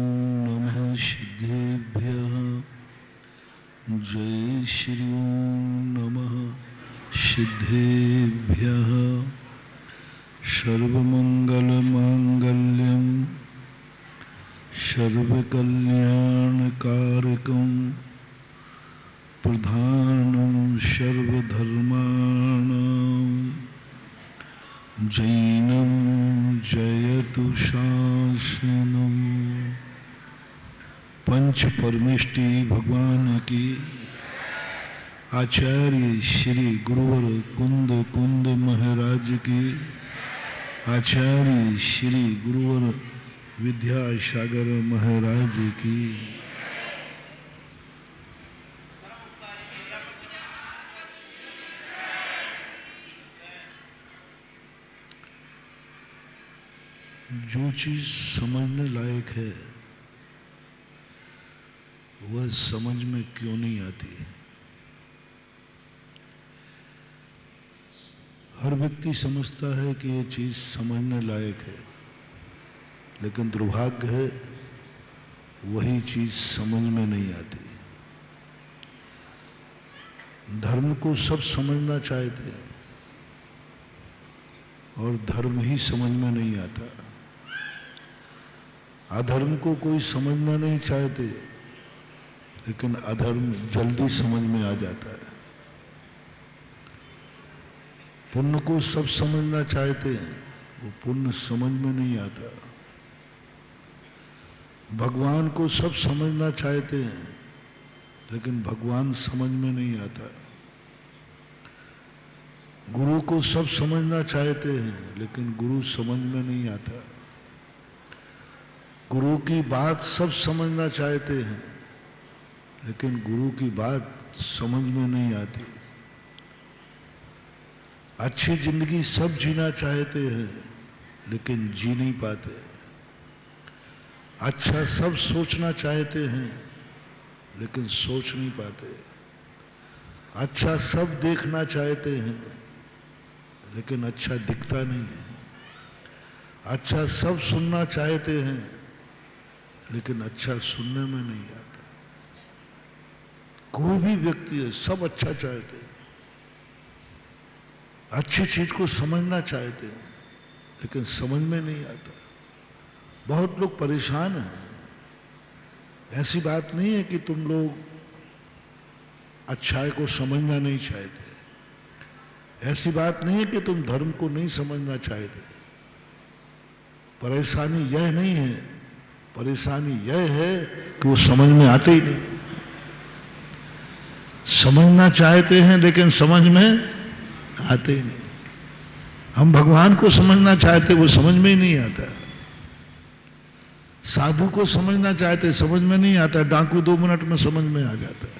नमः सिद्धेभ्यः। जय श्री ओम नमः सिद्धेभ्यः। सर्वमंगलमांगल्यं सर्वकल्याणकारकं प्रधानं सर्वधर्माणां जैनं जयतु शासनम्। पंच परमेष्टि भगवान की, आचार्य श्री गुरुवर कुंद कुंद महाराज की, आचार्य श्री गुरुवर विद्यासागर महाराज की। जो चीज समझने लायक है वह समझ में क्यों नहीं आती। हर व्यक्ति समझता है कि ये चीज समझने लायक है, लेकिन दुर्भाग्य है वही चीज समझ में नहीं आती। धर्म को सब समझना चाहते हैं और धर्म ही समझ में नहीं आता। अधर्म को कोई समझना नहीं चाहते, लेकिन अधर्म जल्दी समझ में आ जाता है। पुण्य को सब समझना चाहते हैं, वो पुण्य समझ में नहीं आता। भगवान को सब समझना चाहते हैं, लेकिन भगवान समझ में नहीं आता। गुरु को सब समझना चाहते हैं, लेकिन गुरु समझ में नहीं आता। गुरु की बात सब समझना चाहते हैं, लेकिन गुरु की बात समझ में नहीं आती। अच्छी जिंदगी सब जीना चाहते हैं, लेकिन जी नहीं पाते। अच्छा सब सोचना चाहते हैं, लेकिन सोच नहीं पाते। अच्छा सब देखना चाहते हैं, लेकिन अच्छा दिखता नहीं है। अच्छा सब सुनना चाहते हैं, लेकिन अच्छा सुनने में नहीं आता। कोई भी व्यक्ति है, सब अच्छा चाहते हैं, अच्छी चीज को समझना चाहते हैं, लेकिन समझ में नहीं आता। बहुत लोग परेशान हैं। ऐसी बात नहीं है कि तुम लोग अच्छाई को समझना नहीं चाहते। ऐसी बात नहीं है कि तुम धर्म को नहीं समझना चाहते। परेशानी यह नहीं है, परेशानी यह है कि वो समझ में आते ही नहीं। समझना चाहते हैं, लेकिन समझ में आते ही नहीं। हम भगवान को समझना चाहते, वो समझ में ही नहीं आता। साधु को समझना चाहते, समझ में नहीं आता। डाकू 2 मिनट में समझ में आ जाता है।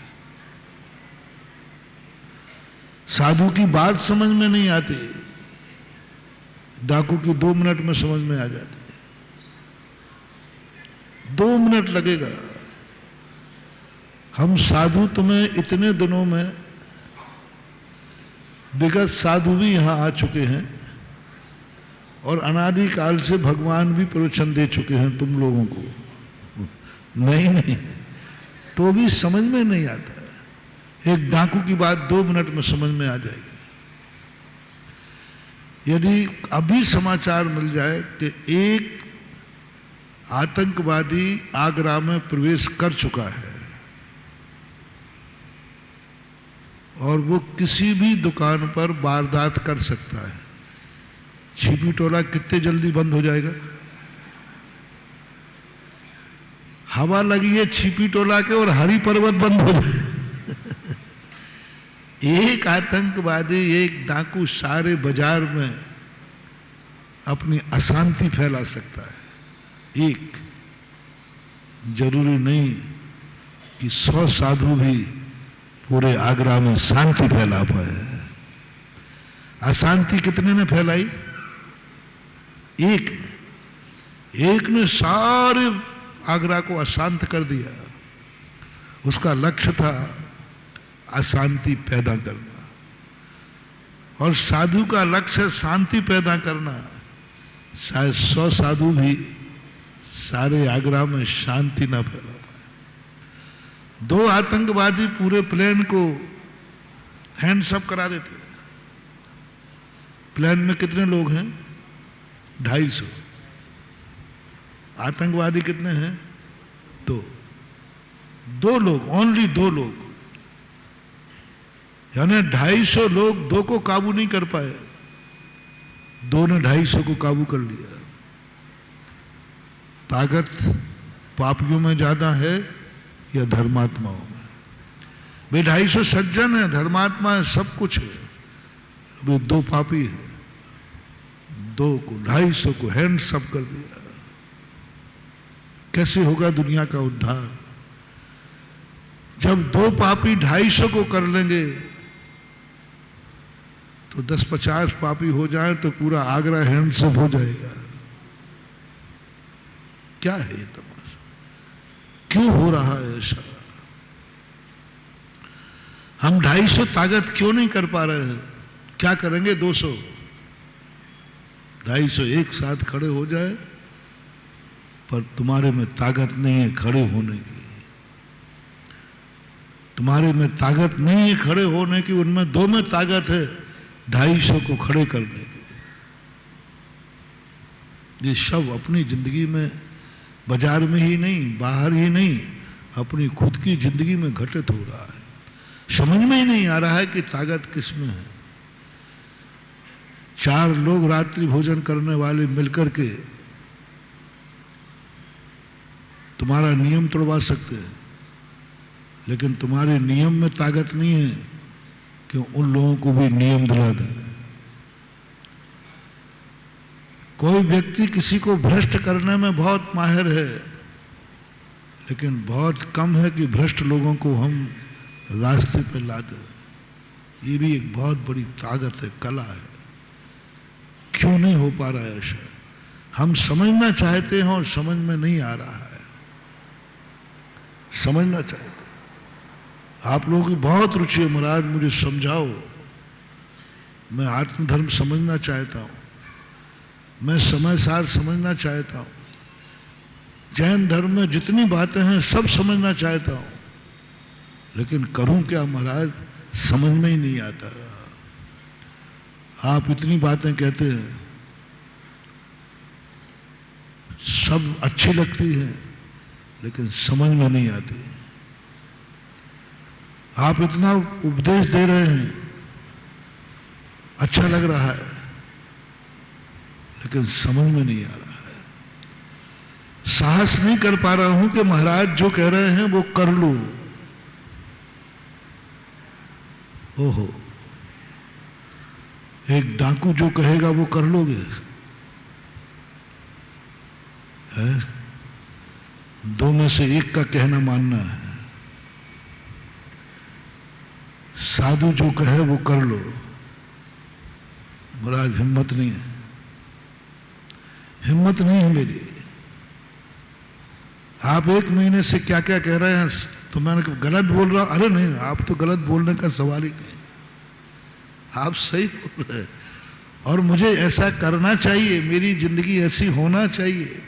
साधु की बात समझ में नहीं आती, डाकू की 2 मिनट में समझ में आ जाती है। 2 मिनट लगेगा। हम साधु तुम्हें इतने दिनों में, विगत साधु भी यहां आ चुके हैं और अनादि काल से भगवान भी प्रवचन दे चुके हैं तुम लोगों को। नहीं, तो भी समझ में नहीं आता। एक डाकू की बात 2 मिनट में समझ में आ जाएगी। यदि अभी समाचार मिल जाए कि एक आतंकवादी आगरा में प्रवेश कर चुका है और वो किसी भी दुकान पर वारदात कर सकता है, छिपी टोला कितने जल्दी बंद हो जाएगा? हवा लगी है छिपी टोला के और हरि पर्वत बंद हो जाए। एक आतंकवादी, एक डाकू सारे बाजार में अपनी अशांति फैला सकता है। एक, जरूरी नहीं कि 100 साधु भी पूरे आगरा में शांति फैला पाए। अशांति कितने ने फैलाई? एक ने सारे आगरा को अशांत कर दिया। उसका लक्ष्य था अशांति पैदा करना, और साधु का लक्ष्य शांति पैदा करना। शायद 100 साधु भी सारे आगरा में शांति ना फैला पाए। 2 आतंकवादी पूरे प्लेन को हैंड्स अप करा देते। प्लेन में कितने लोग हैं? 250। आतंकवादी कितने हैं? 2 लोग, ओनली 2 लोग, यानी 250 लोग 2 को काबू नहीं कर पाए, 2 ने 250 को काबू कर लिया। ताकत पापियों में ज्यादा है या धर्मात्माओं में? भाई 250 सज्जन है, धर्मात्मा है, सब कुछ है, वे 2 पापी है, 2 को 250 को हैंड्स अप कर दिया। कैसे होगा दुनिया का उद्धार? जब 2 पापी 250 को कर लेंगे तो 10-50 पापी हो जाए तो पूरा आगरा हैंड्स अप हो जाएगा। क्या है ये तमाशा? क्यों हो रहा है ऐसा? हम 250 ताकत क्यों नहीं कर पा रहे हैं? क्या करेंगे? 200 250 एक साथ खड़े हो जाए, पर तुम्हारे में ताकत नहीं है खड़े होने की। तुम्हारे में ताकत नहीं है खड़े होने की, उनमें 2 में ताकत है 250 को खड़े करने की। ये सब अपनी जिंदगी में, बाजार में ही नहीं, बाहर ही नहीं, अपनी खुद की जिंदगी में घटित हो रहा है। समझ में ही नहीं आ रहा है कि ताकत किस में है। 4 लोग रात्रि भोजन करने वाले मिलकर के तुम्हारा नियम तोड़वा सकते हैं, लेकिन तुम्हारे नियम में ताकत नहीं है कि उन लोगों को भी नियम दिला दें। कोई व्यक्ति किसी को भ्रष्ट करने में बहुत माहिर है, लेकिन बहुत कम है कि भ्रष्ट लोगों को हम रास्ते पर ला दें। ये भी एक बहुत बड़ी ताकत है, कला है। क्यों नहीं हो पा रहा है ऐसा? हम समझना चाहते हैं और समझ में नहीं आ रहा है। समझना चाहते, आप लोगों की बहुत रुचि है, महाराज मुझे समझाओ। मैं आत्मधर्म समझना चाहता हूं, मैं समय सार समझना चाहता हूं, जैन धर्म में जितनी बातें हैं सब समझना चाहता हूं, लेकिन करूं क्या महाराज? समझ में ही नहीं आता। आप इतनी बातें कहते हैं, सब अच्छी लगती हैं, लेकिन समझ में नहीं आती। आप इतना उपदेश दे रहे हैं, अच्छा लग रहा है, लेकिन समझ में नहीं आ रहा है। साहस नहीं कर पा रहा हूं कि महाराज जो कह रहे हैं वो कर लो। ओहो, एक डाकू जो कहेगा वो कर लोगे? है? 2 में से एक का कहना मानना है। साधु जो कहे वो कर लो। महाराज हिम्मत नहीं है, हिम्मत नहीं है मेरी। आप 1 महीने से क्या क्या कह रहे हैं, तो मैंने गलत बोल रहा हूं? अरे नहीं, आप तो गलत बोलने का सवाल ही नहीं, आप सही बोल रहे हैं। और मुझे ऐसा करना चाहिए, मेरी जिंदगी ऐसी होना चाहिए,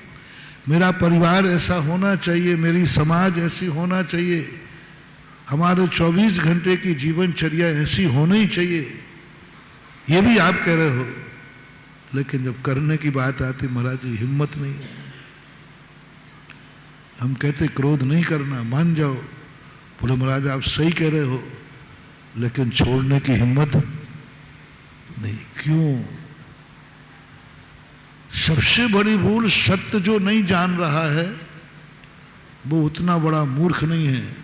मेरा परिवार ऐसा होना चाहिए, मेरी समाज ऐसी होना चाहिए, हमारे 24 घंटे की जीवनचर्या ऐसी होनी चाहिए। ये भी आप कह रहे हो, लेकिन जब करने की बात आती महाराज जी हिम्मत नहीं है। हम कहते क्रोध नहीं करना, मान जाओ। बोले महाराज आप सही कह रहे हो, लेकिन छोड़ने की हिम्मत नहीं। क्यों? सबसे बड़ी भूल, सत्य जो नहीं जान रहा है वो उतना बड़ा मूर्ख नहीं है।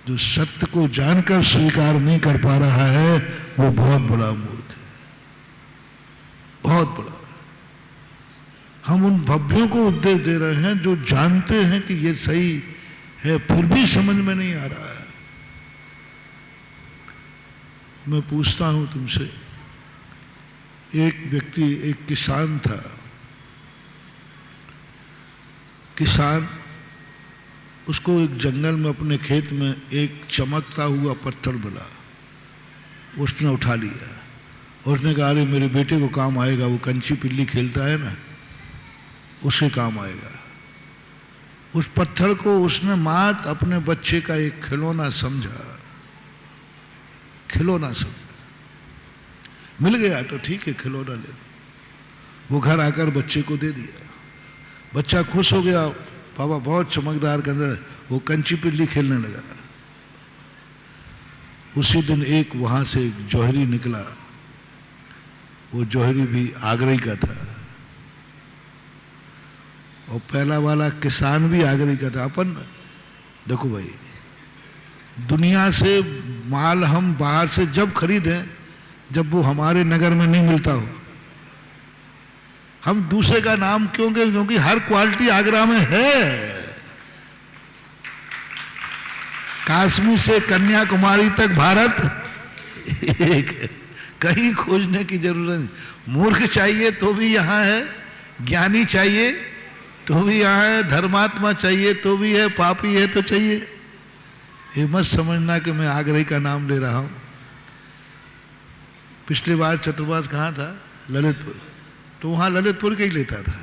जो सत्य को जानकर स्वीकार नहीं कर पा रहा है वो बहुत बड़ा मूर्ख है, बहुत बड़ा। हम उन भव्यों को उपदेश दे रहे हैं जो जानते हैं कि ये सही है, फिर भी समझ में नहीं आ रहा है। मैं पूछता हूं तुमसे, एक व्यक्ति, एक किसान था। किसान, उसको एक जंगल में अपने खेत में एक चमकता हुआ पत्थर मिला, उसने उठा लिया। उसने कहा अरे मेरे बेटे को काम आएगा, वो कंची पिल्ली खेलता है ना, उसके काम आएगा। उस पत्थर को उसने मात अपने बच्चे का एक खिलौना समझा, खिलौना समझा। मिल गया तो ठीक है, खिलौना ले लो। वो घर आकर बच्चे को दे दिया, बच्चा खुश हो गया, पापा बहुत चमकदार के अंदर, वो कंची पिल्ली खेलने लगा। उसी दिन एक वहां से एक जौहरी निकला, वो जौहरी भी आगरे का था, और पहला वाला किसान भी आगरे का था। अपन देखो भाई, दुनिया से माल हम बाहर से जब खरीदें, जब वो हमारे नगर में नहीं मिलता हो, हम दूसरे का नाम क्यों करें? क्योंकि हर क्वालिटी आगरा में है। कश्मीर से कन्याकुमारी तक भारत एक है, कहीं खोजने की जरूरत नहीं। मूर्ख चाहिए तो भी यहाँ है, ज्ञानी चाहिए तो भी यहाँ है, धर्मात्मा चाहिए तो भी है, पापी है तो चाहिए। ये मत समझना कि मैं आगरे का नाम ले रहा हूँ। पिछली बार चतुर्मास कहाँ था? ललितपुर, तो वहाँ ललितपुर के ही लेता था,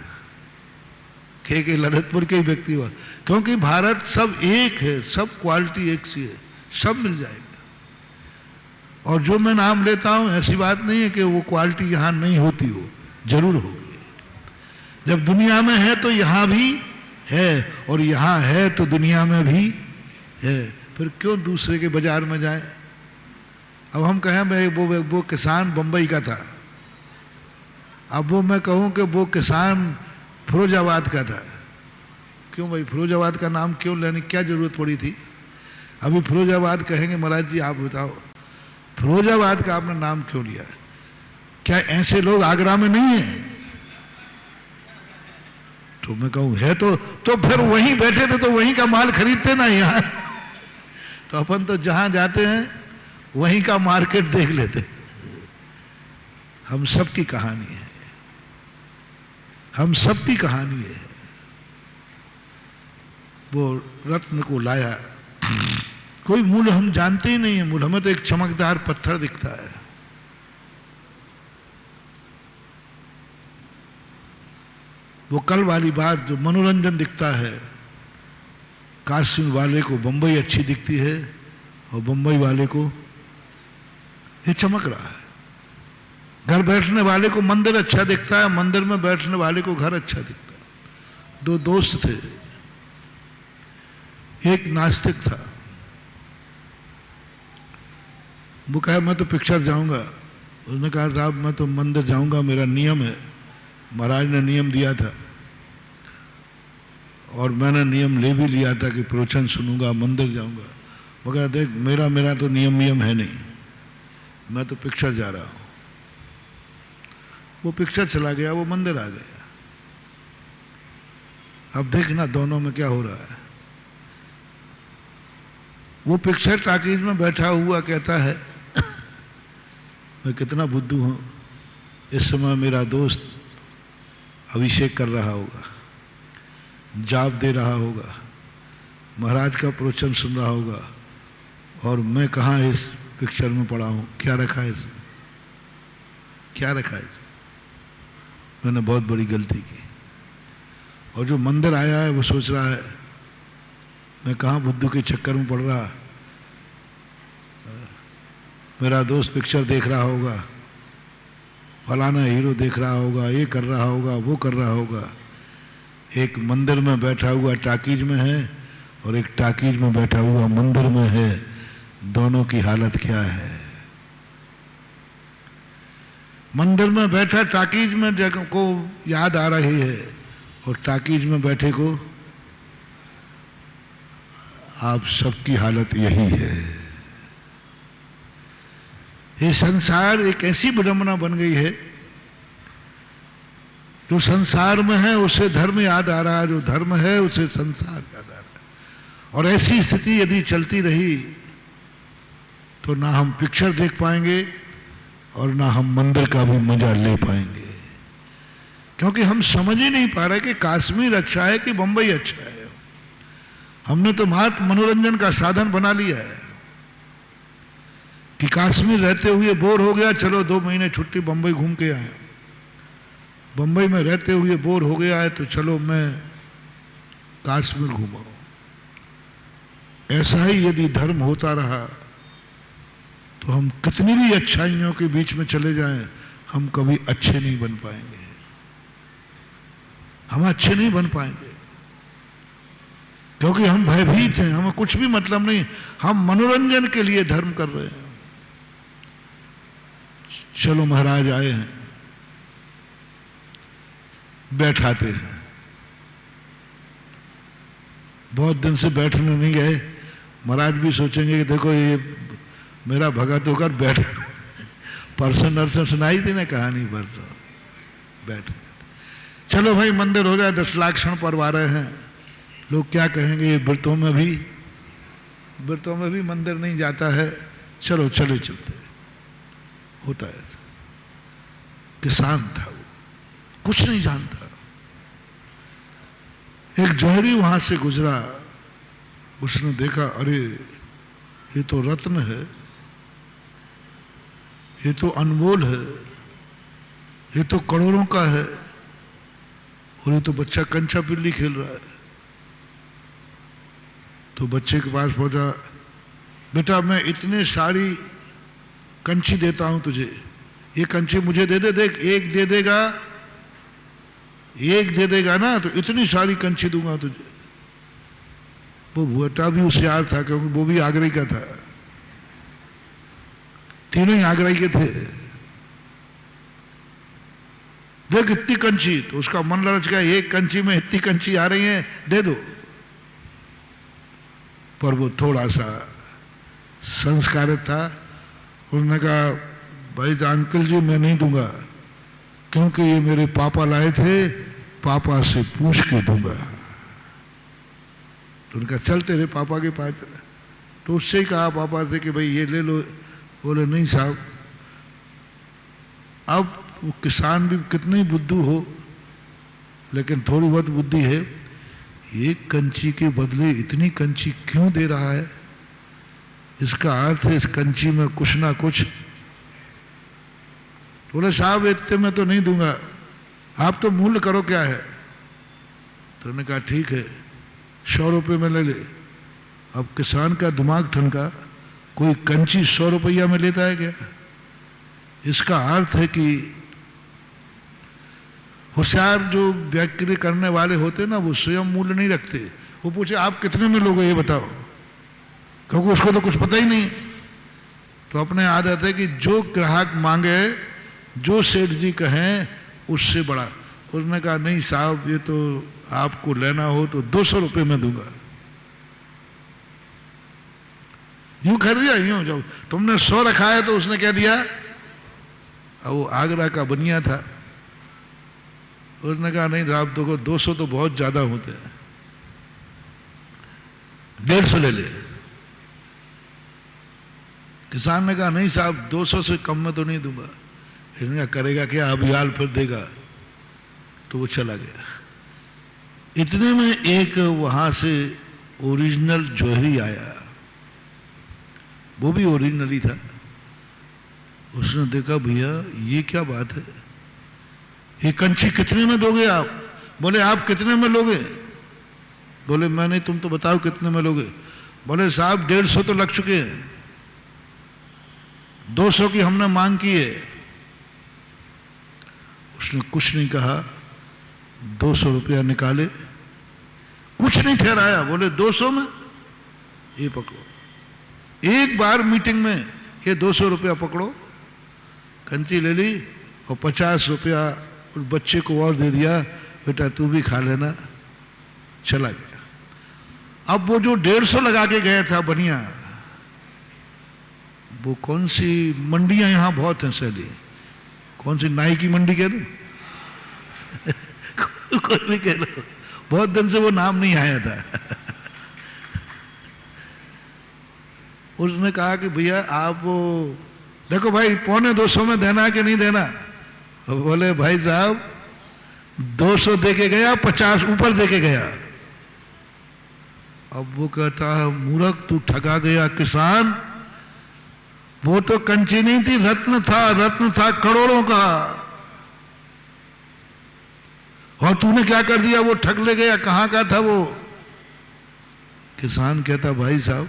के ललितपुर के ही व्यक्ति हुआ। क्योंकि भारत सब एक है, सब क्वालिटी एक सी है, सब मिल जाएगा। और जो मैं नाम लेता हूँ, ऐसी बात नहीं है कि वो क्वालिटी यहाँ नहीं होती हो, जरूर होगी। जब दुनिया में है तो यहाँ भी है, और यहाँ है तो दुनिया में भी है। फिर क्यों दूसरे के बाजार में जाए? अब हम कहें मैं वो किसान बंबई का था, अब वो मैं कहूँ कि वो किसान फिरोजाबाद का था, क्यों भाई फिरोजाबाद का नाम क्यों लेने, क्या जरूरत पड़ी थी? अभी फिरोजाबाद कहेंगे महाराज जी आप बताओ फिरोजाबाद का आपने नाम क्यों लिया? क्या ऐसे लोग आगरा में नहीं है? तो मैं कहूँ है तो फिर वहीं बैठे थे तो वहीं का माल खरीदते ना यहाँ। तो अपन तो जहां जाते हैं वहीं का मार्केट देख लेते। हम सबकी कहानी है, हम सबकी कहानी है। वो रत्न को लाया, कोई मूल हम जानते ही नहीं है मूल, हमें तो एक चमकदार पत्थर दिखता है। वो कल वाली बात, जो मनोरंजन दिखता है, काशी वाले को बंबई अच्छी दिखती है और बंबई वाले को ये चमक रहा है। घर बैठने वाले को मंदिर अच्छा दिखता है, मंदिर में बैठने वाले को घर अच्छा दिखता है। दो दोस्त थे, एक नास्तिक था, वो कहा मैं तो पिक्चर जाऊंगा। उसने कहा साहब मैं तो मंदिर जाऊंगा, मेरा नियम है, महाराज ने नियम दिया था और मैंने नियम ले भी लिया था कि प्रवचन सुनूंगा, मंदिर जाऊंगा। वो कहा देख मेरा तो नियम है नहीं, मैं तो पिक्चर जा रहा हूं। वो पिक्चर चला गया, वो मंदिर आ गया। अब देखना दोनों में क्या हो रहा है। वो पिक्चर टाकीज में बैठा हुआ कहता है मैं कितना बुद्धू हूं, इस समय मेरा दोस्त अभिषेक कर रहा होगा, जाप दे रहा होगा, महाराज का प्रवचन सुन रहा होगा, और मैं कहाँ इस पिक्चर में पड़ा हूँ। क्या रखा है इसमें, क्या रखा है इसमें? मैंने बहुत बड़ी गलती की। और जो मंदिर आया है वो सोच रहा है मैं कहाँ बुद्धू के चक्कर में पड़ रहा, मेरा दोस्त पिक्चर देख रहा होगा, फलाना हीरो देख रहा होगा, ये कर रहा होगा, वो कर रहा होगा। एक मंदिर में बैठा हुआ टाकीज में है और एक टाकीज में बैठा हुआ मंदिर में है, दोनों की हालत क्या है? मंदिर में बैठा टाकीज में जगह को याद आ रही है और टाकीज में बैठे को आप सबकी हालत यही है। ये संसार एक ऐसी विडंबना बन गई है, जो संसार में है उसे धर्म याद आ रहा है, जो धर्म है उसे संसार याद आ रहा है। और ऐसी स्थिति यदि चलती रही तो ना हम पिक्चर देख पाएंगे और ना हम मंदिर का भी मजा ले पाएंगे, क्योंकि हम समझ ही नहीं पा रहे कि कश्मीर अच्छा है कि बंबई अच्छा है। हमने तो मात्र मनोरंजन का साधन बना लिया है कि कश्मीर रहते हुए बोर हो गया, चलो 2 महीने छुट्टी बंबई घूम के आए। बंबई में रहते हुए बोर हो गया है तो चलो मैं काश में घूमो। ऐसा ही यदि धर्म होता रहा तो हम कितनी भी अच्छाइयों के बीच में चले जाएं, हम कभी अच्छे नहीं बन पाएंगे। हम अच्छे नहीं बन पाएंगे क्योंकि हम भयभीत हैं, हमें कुछ भी मतलब नहीं, हम मनोरंजन के लिए धर्म कर रहे हैं। चलो महाराज आए हैं, बैठाते हैं, बहुत दिन से बैठने नहीं गए, महाराज भी सोचेंगे कि देखो ये मेरा भगत होकर बैठ परसों नरसों सुनाई थी ना कहानी, परसों बैठ। चलो भाई मंदिर हो जाए, 10 लाख क्षण परवा रहे हैं, लोग क्या कहेंगे, ये व्रतों में भी मंदिर नहीं जाता है, चलो चले चलते। होता है, किसान था वो, कुछ नहीं जानता। एक जोहरी वहां से गुजरा, उसने देखा अरे ये तो रत्न है, ये तो अनमोल है, ये तो करोड़ों का है, और ये तो बच्चा कंचा बिल्ली खेल रहा है। तो बच्चे के पास पहुंचा, बेटा मैं इतने सारी कंची देता हूं तुझे, ये कंची मुझे दे दे, देख एक दे देगा ना तो इतनी सारी कंची दूंगा तुझे। वो बेटा भी होशियार था क्योंकि वो भी आगरे का था, तीनों ही आगरे के थे। देख इतनी कंची, तो उसका मन ललच गया, एक कंची में इतनी कंची आ रही है, दे दो। पर वो थोड़ा सा संस्कारित था, उसने कहा भाई अंकल जी मैं नहीं दूंगा, क्योंकि ये मेरे पापा लाए थे, पापा से पूछ के दूंगा। तो उनका चल तेरे पापा के पास चला, तो उससे ही कहा पापा से कि भाई ये ले लो। बोले नहीं साहब, अब वो किसान भी कितनी बुद्धू हो, लेकिन थोड़ी बहुत बुद्धि है, एक कंची के बदले इतनी कंची क्यों दे रहा है, इसका अर्थ है इस कंची में कुछ ना कुछ। बोले साहब इतने में तो नहीं दूंगा, आप तो मूल्य करो क्या है। तो उन्होंने कहा ठीक है 100 रुपये में ले ले। अब किसान का दिमाग ठनका, कोई कंची 100 रुपया में लेता है क्या। इसका अर्थ है कि होशियार जो व्याख्या करने वाले होते ना, वो स्वयं मूल्य नहीं रखते। वो पूछे आप कितने में लोगे ये बताओ, क्योंकि उसको तो कुछ पता ही नहीं। तो अपने आदत है कि जो ग्राहक मांगे, जो सेठ जी कहें उससे बड़ा। उसने कहा नहीं साहब ये तो आपको लेना हो तो 200 रुपये में दूंगा। यूं कर दिया, यूं जब तुमने 100 रखा है तो उसने क्या दिया, वो आगरा का बनिया था। उसने कहा नहीं साहब देखो 200 तो बहुत ज्यादा होते हैं, 150 ले ले। किसान ने कहा नहीं साहब 200 से कम में तो नहीं दूंगा। इसने कहा करेगा क्या, अब याल फिर देगा। तो वो चला गया। इतने में एक वहां से ओरिजिनल जोहरी आया, वो भी ओरिजिनल ही था। उसने देखा भैया ये क्या बात है, ये कंची कितने में दोगे आप। बोले आप कितने में लोगे। बोले मैं नहीं, तुम तो बताओ कितने में लोगे। बोले साहब 150 तो लग चुके हैं, 200 की हमने मांग की है। उसने कुछ नहीं कहा, 200 रुपया निकाले, कुछ नहीं ठहराया। बोले 200 में ये पकड़ो, एक बार मीटिंग में ये 200 रुपया पकड़ो। कंची ले ली और 50 रुपया उस बच्चे को और दे दिया, बेटा तू भी खा लेना। चला गया। अब वो जो 150 लगा के गया था बनिया, वो कौन सी मंडियां यहां बहुत हैं सैली, कौन सी नाई की मंडी कह दो कोई भी कह लो, बहुत दिन से वो नाम नहीं आया था। उसने कहा कि भैया आप वो देखो भाई 250 में देना कि नहीं देना। बोले भाई साहब 200 दे के गया, 50 ऊपर दे के गया। अब वो कहता है मूर्ख तू ठगा गया किसान, वो तो कंची नहीं थी, रत्न था, रत्न था करोड़ों का। और तूने क्या कर दिया, वो ठग ले गया। कहां का था वो, किसान कहता भाई साहब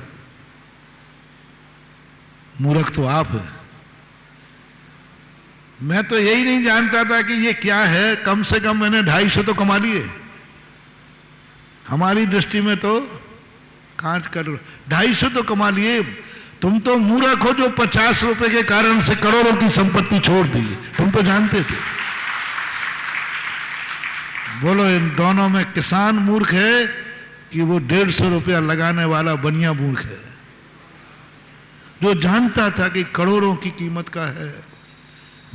मूर्ख तो आप हैं, मैं तो यही नहीं जानता था कि ये क्या है, कम से कम मैंने 250 तो कमा लिए, हमारी दृष्टि में तो कांच कर 250 तो कमा लिए, तुम तो मूर्ख हो जो 50 रुपए के कारण से करोड़ों की संपत्ति छोड़ दी, तुम तो जानते थे। बोलो इन दोनों में किसान मूर्ख है कि वो 150 रुपया लगाने वाला बनिया मूर्ख है, जो जानता था कि करोड़ों की कीमत का है,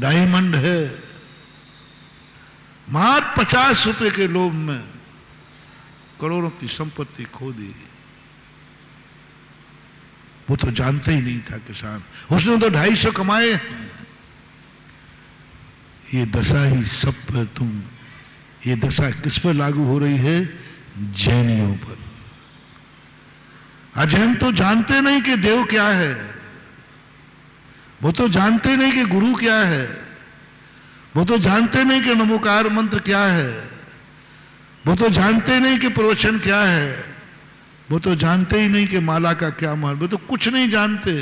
डायमंड है, मात्र 50 रुपए के लोभ में करोड़ों की संपत्ति खो दी। वो तो जानते ही नहीं था किसान, उसने तो 250 कमाए हैं। ये दशा ही सब पर ये दशा किस पर लागू हो रही है? जैनियों पर। अजैन तो जानते नहीं कि देव क्या है, वो तो जानते नहीं कि गुरु क्या है, वो तो जानते नहीं कि नमोकार मंत्र क्या है, वो तो जानते नहीं कि प्रवचन क्या है, वो तो जानते ही नहीं कि माला का क्या महत्व, वो तो कुछ नहीं जानते।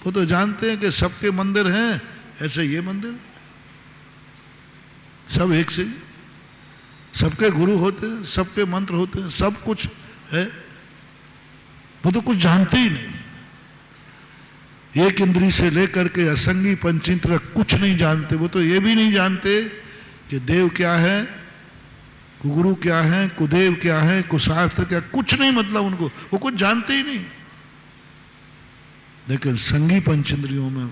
वो तो जानते हैं कि सबके मंदिर हैं, ऐसे ये मंदिर है, सब एक से, सबके गुरु होते हैं, सबके मंत्र होते हैं, सब कुछ है। वो तो कुछ जानते ही नहीं, एक इंद्री से लेकर के असंगी पंचेंद्र कुछ नहीं जानते। वो तो ये भी नहीं जानते कि देव क्या है, कुगुरु क्या है, कुदेव क्या है, कुशास्त्र क्या, कुछ नहीं, मतलब उनको वो कुछ जानते ही नहीं। लेकिन संगी पंचेंद्रियों में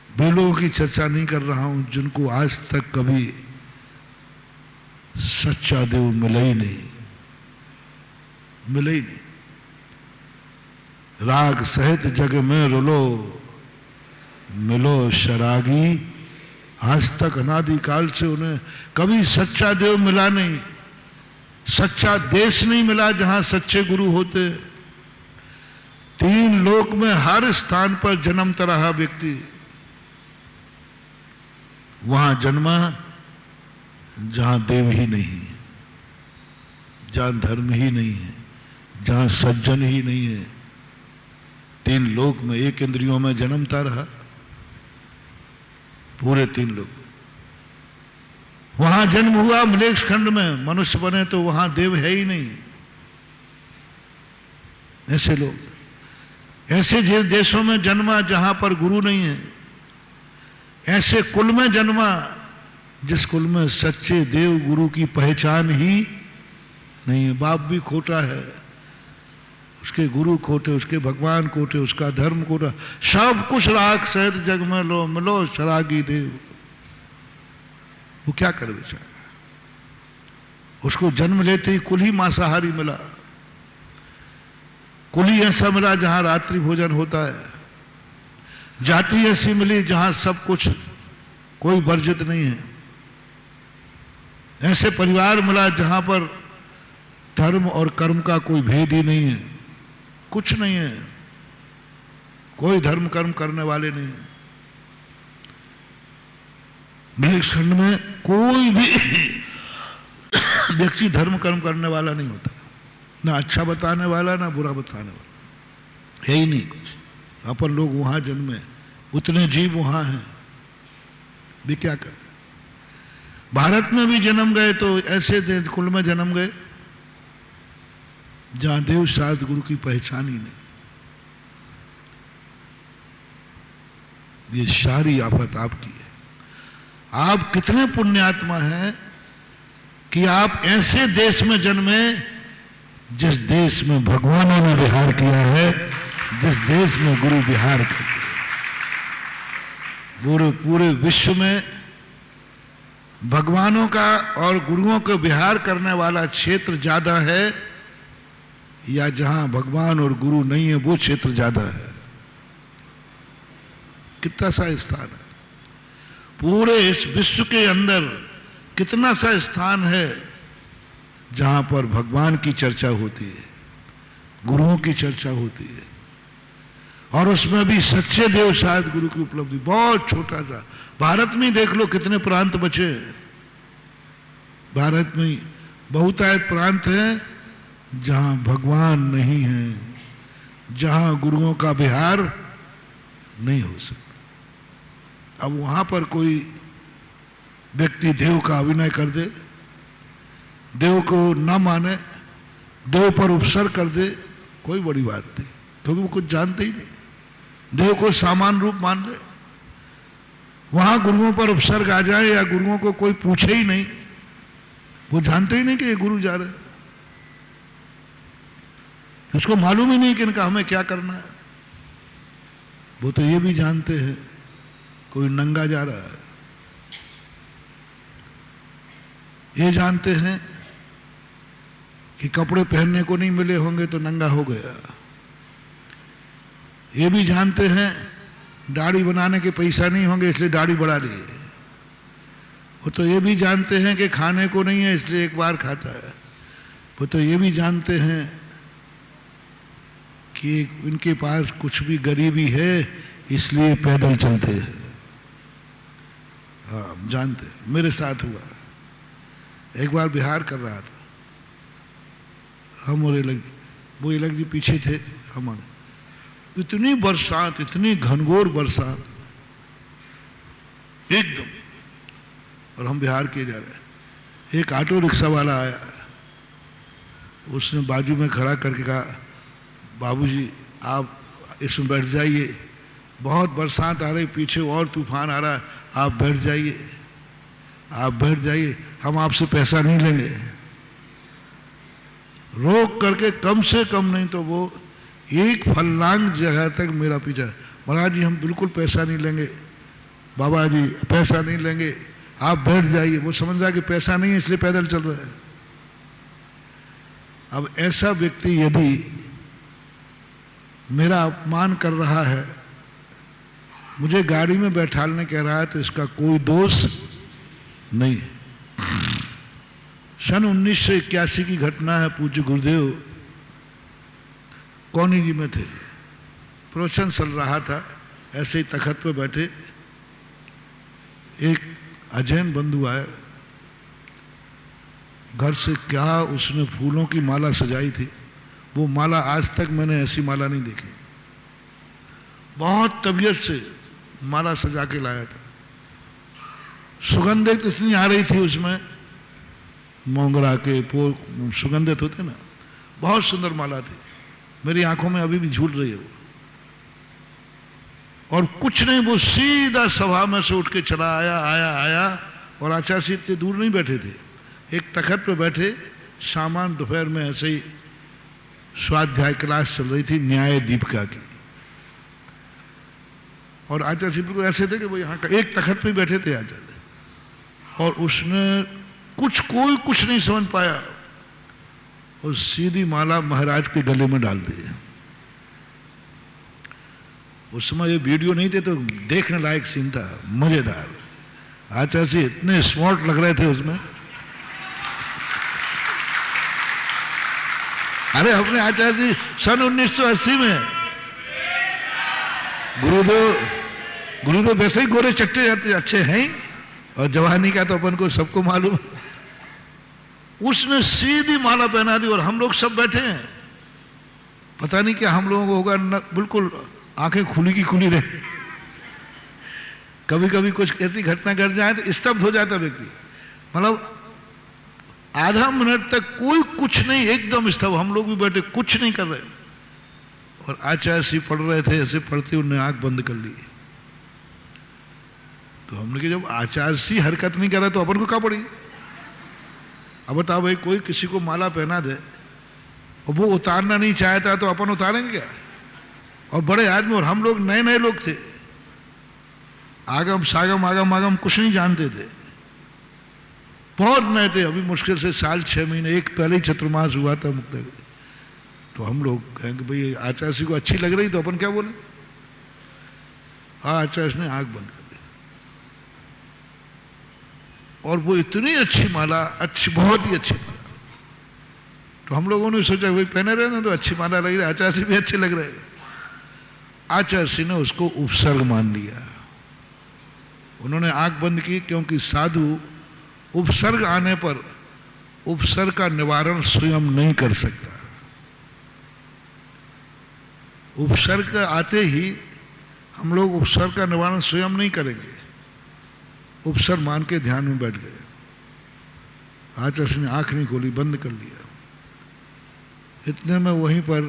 वे लोगों की चर्चा नहीं कर रहा हूं जिनको आज तक कभी सच्चा देव मिला ही नहीं, मिले ही नहीं। राग सहित जग में रुलो, मिलो शरागी, आज तक अनादिकाल से उन्हें कभी सच्चा देव मिला नहीं, सच्चा देश नहीं मिला जहां सच्चे गुरु होते। 3 लोक में हर स्थान पर जन्मता रहा व्यक्ति, वहां जन्मा जहां देव ही नहीं, जहां धर्म ही नहीं है, जहां सज्जन ही नहीं है। 3 लोक में, एक इंद्रियों में जन्मता रहा, पूरे 3 लोग। वहां जन्म हुआ मलेच्छ खंड में, मनुष्य बने तो वहां देव है ही नहीं। ऐसे लोग, ऐसे देशों में जन्मा जहां पर गुरु नहीं है, ऐसे कुल में जन्मा जिस कुल में सच्चे देव गुरु की पहचान ही नहीं है। बाप भी खोटा है, उसके गुरु खोटे, उसके भगवान खोटे, उसका धर्म खोटा, सब कुछ राख सहित जग में लो, मिलो शरागी देव। वो क्या करे बेचारा, उसको जन्म लेते ही कुल ही मांसाहारी मिला, कुल ही ऐसा मिला जहां रात्रि भोजन होता है, जाति ऐसी मिली जहां सब कुछ कोई वर्जित नहीं है, ऐसे परिवार मिला जहां पर धर्म और कर्म का कोई भेद ही नहीं है, कुछ नहीं है, कोई धर्म कर्म करने वाले नहीं है। मलेच्छ खंड में कोई भी व्यक्ति धर्म कर्म करने वाला नहीं होता, ना अच्छा बताने वाला ना बुरा बताने वाला, है ही नहीं कुछ। अपन लोग वहां जन्मे, उतने जीव वहां हैं, भी क्या करें। भारत में भी जन्म गए तो ऐसे कुल में जन्म गए जहां देव शायद गुरु की पहचान ही नहीं। ये सारी आफत आपकी है। आप कितने पुण्यात्मा हैं कि आप ऐसे देश में जन्मे जिस देश में भगवानों ने विहार किया है, जिस देश में गुरु विहार करते हैं। पूरे विश्व में भगवानों का और गुरुओं को विहार करने वाला क्षेत्र ज्यादा है या जहां भगवान और गुरु नहीं है वो क्षेत्र ज्यादा है? कितना सा स्थान है पूरे इस विश्व के अंदर, कितना सा स्थान है जहां पर भगवान की चर्चा होती है, गुरुओं की चर्चा होती है, और उसमें भी सच्चे देव शायद गुरु की उपलब्धि। बहुत छोटा सा, भारत में देख लो कितने प्रांत बचे, भारत में बहुतायत प्रांत है जहां भगवान नहीं है, जहां गुरुओं का विहार नहीं हो सकता। अब वहां पर कोई व्यक्ति देव का अभिनय कर दे, देव को न माने, देव पर उपसर्ग कर दे, कोई बड़ी बात नहीं, क्योंकि वो कुछ जानते ही नहीं। देव को सामान्य रूप मान ले, वहां गुरुओं पर उपसर्ग आ जाए या गुरुओं को कोई पूछे ही नहीं, वो जानते ही नहीं कि ये गुरु जा रहे हैं, उसको मालूम ही नहीं कि इनका हमें क्या करना है। वो तो ये भी जानते हैं कोई नंगा जा रहा है, ये जानते हैं कि कपड़े पहनने को नहीं मिले होंगे तो नंगा हो गया, ये भी जानते हैं दाढ़ी बनाने के पैसा नहीं होंगे इसलिए दाढ़ी बढ़ा ली। वो तो ये भी जानते हैं कि खाने को नहीं है इसलिए एक बार खाता है। वो तो ये भी जानते हैं कि इनके पास कुछ भी गरीबी है इसलिए पैदल चलते हैं। हाँ जानते, मेरे साथ हुआ, एक बार बिहार कर रहा था, हम और वो इलग जी पीछे थे, हम इतनी बरसात, इतनी घनघोर बरसात एकदम, और हम बिहार किए जा रहे। एक ऑटो रिक्शा वाला आया, उसने बाजू में खड़ा करके कहा बाबूजी आप इसमें बैठ जाइए, बहुत बरसात आ रही, पीछे और तूफान आ रहा है, आप बैठ जाइए, आप बैठ जाइए, हम आपसे पैसा नहीं लेंगे। रोक करके कम से कम नहीं तो वो एक फर्लांग जगह तक मेरा पीछा, महाराज जी हम बिल्कुल पैसा नहीं लेंगे, बाबा जी पैसा नहीं लेंगे, आप बैठ जाइए। वो समझ रहा कि पैसा नहीं है इसलिए पैदल चल रहा है। अब ऐसा व्यक्ति यदि मेरा अपमान कर रहा है, मुझे गाड़ी में बैठालने कह रहा है, तो इसका कोई दोष नहीं। सन 1981 की घटना है, पूज्य गुरुदेव कौनी जी में थे, प्रवचन चल रहा था, ऐसे ही तखत पे बैठे एक अजैन बंधु आए, घर से क्या उसने फूलों की माला सजाई थी, वो माला आज तक मैंने ऐसी माला नहीं देखी, बहुत तबीयत से माला सजा के लाया था, सुगंधित इतनी आ रही थी उसमें, मोंगरा के सुगंधित होते ना, बहुत सुंदर माला थी, मेरी आंखों में अभी भी झूल रही है वो। और कुछ नहीं, वो सीधा सभा में से उठ के चला आया, और आचार्य जी इतने दूर नहीं बैठे थे, एक तखत पे बैठे, सामान दोपहर में ऐसे ही स्वाध्याय क्लास चल रही थी न्याय दीपिका की, और आचार्य जी बिल्कुल ऐसे थे कि वो यहाँ का एक तखत पे बैठे थे आचार्य, और उसने कोई कुछ नहीं समझ पाया और सीधी माला महाराज के गले में डाल दी। उस समय ये वीडियो नहीं थे तो देखने लायक सीन था, मजेदार। आचार्य जी इतने स्मार्ट लग रहे थे उसमें। अरे अपने आचार्य जी सन 1980 में गुरुदेव वैसे ही गोरे चट्टे जाते अच्छे हैं, और जवानी का तो अपन को सबको मालूम है। उसने सीधी माला पहना दी और हम लोग सब बैठे हैं, पता नहीं क्या हम लोगों को होगा, बिल्कुल आंखें खुली की खुली रहे। कभी कभी कुछ ऐसी घटना घट जाए तो स्तब्ध हो जाता व्यक्ति, मतलब आधा मिनट तक कोई कुछ नहीं, एकदम स्तब्ध, हम लोग भी बैठे कुछ नहीं कर रहे, और आचार्य जी पढ़ रहे थे, ऐसे पढ़ते उन्होंने आंख बंद कर ली। तो हमने कहा जब आचार्य जी हरकत नहीं कर रहे तो अपन को क्या पड़ी। अब बताओ भाई, कोई किसी को माला पहना दे और वो उतारना नहीं चाहता तो अपन उतारेंगे क्या। और बड़े आदमी, और हम लोग नए नए लोग थे, आगम सागम आगम आगम कुछ नहीं जानते थे, बहुत नए थे, अभी मुश्किल से साल 6 महीने, एक पहले ही चतुर्मास हुआ था मुक्त। तो हम लोग कहेंगे भाई आचार्य जी को अच्छी लग रही तो अपन क्या बोले। हाँ, आचार्य ने आंख बंद कर दी, और वो इतनी अच्छी माला, अच्छी, बहुत ही अच्छी माला। तो हम लोगों ने सोचा भाई पहने रहे ना तो अच्छी माला लग रही है, आचार्य जी भी अच्छे लग रहे हैं। आचार्य जी ने उसको उपसर्ग मान लिया, उन्होंने आंख बंद की, क्योंकि साधु उपसर्ग आने पर उपसर्ग का निवारण स्वयं नहीं कर सकता। उपसर्ग आते ही हम लोग उपसर्ग का निवारण स्वयं नहीं करेंगे, उपसर्ग मान के ध्यान में बैठ गए। आचार्य ने आंख नहीं खोली, बंद कर लिया। इतने में वहीं पर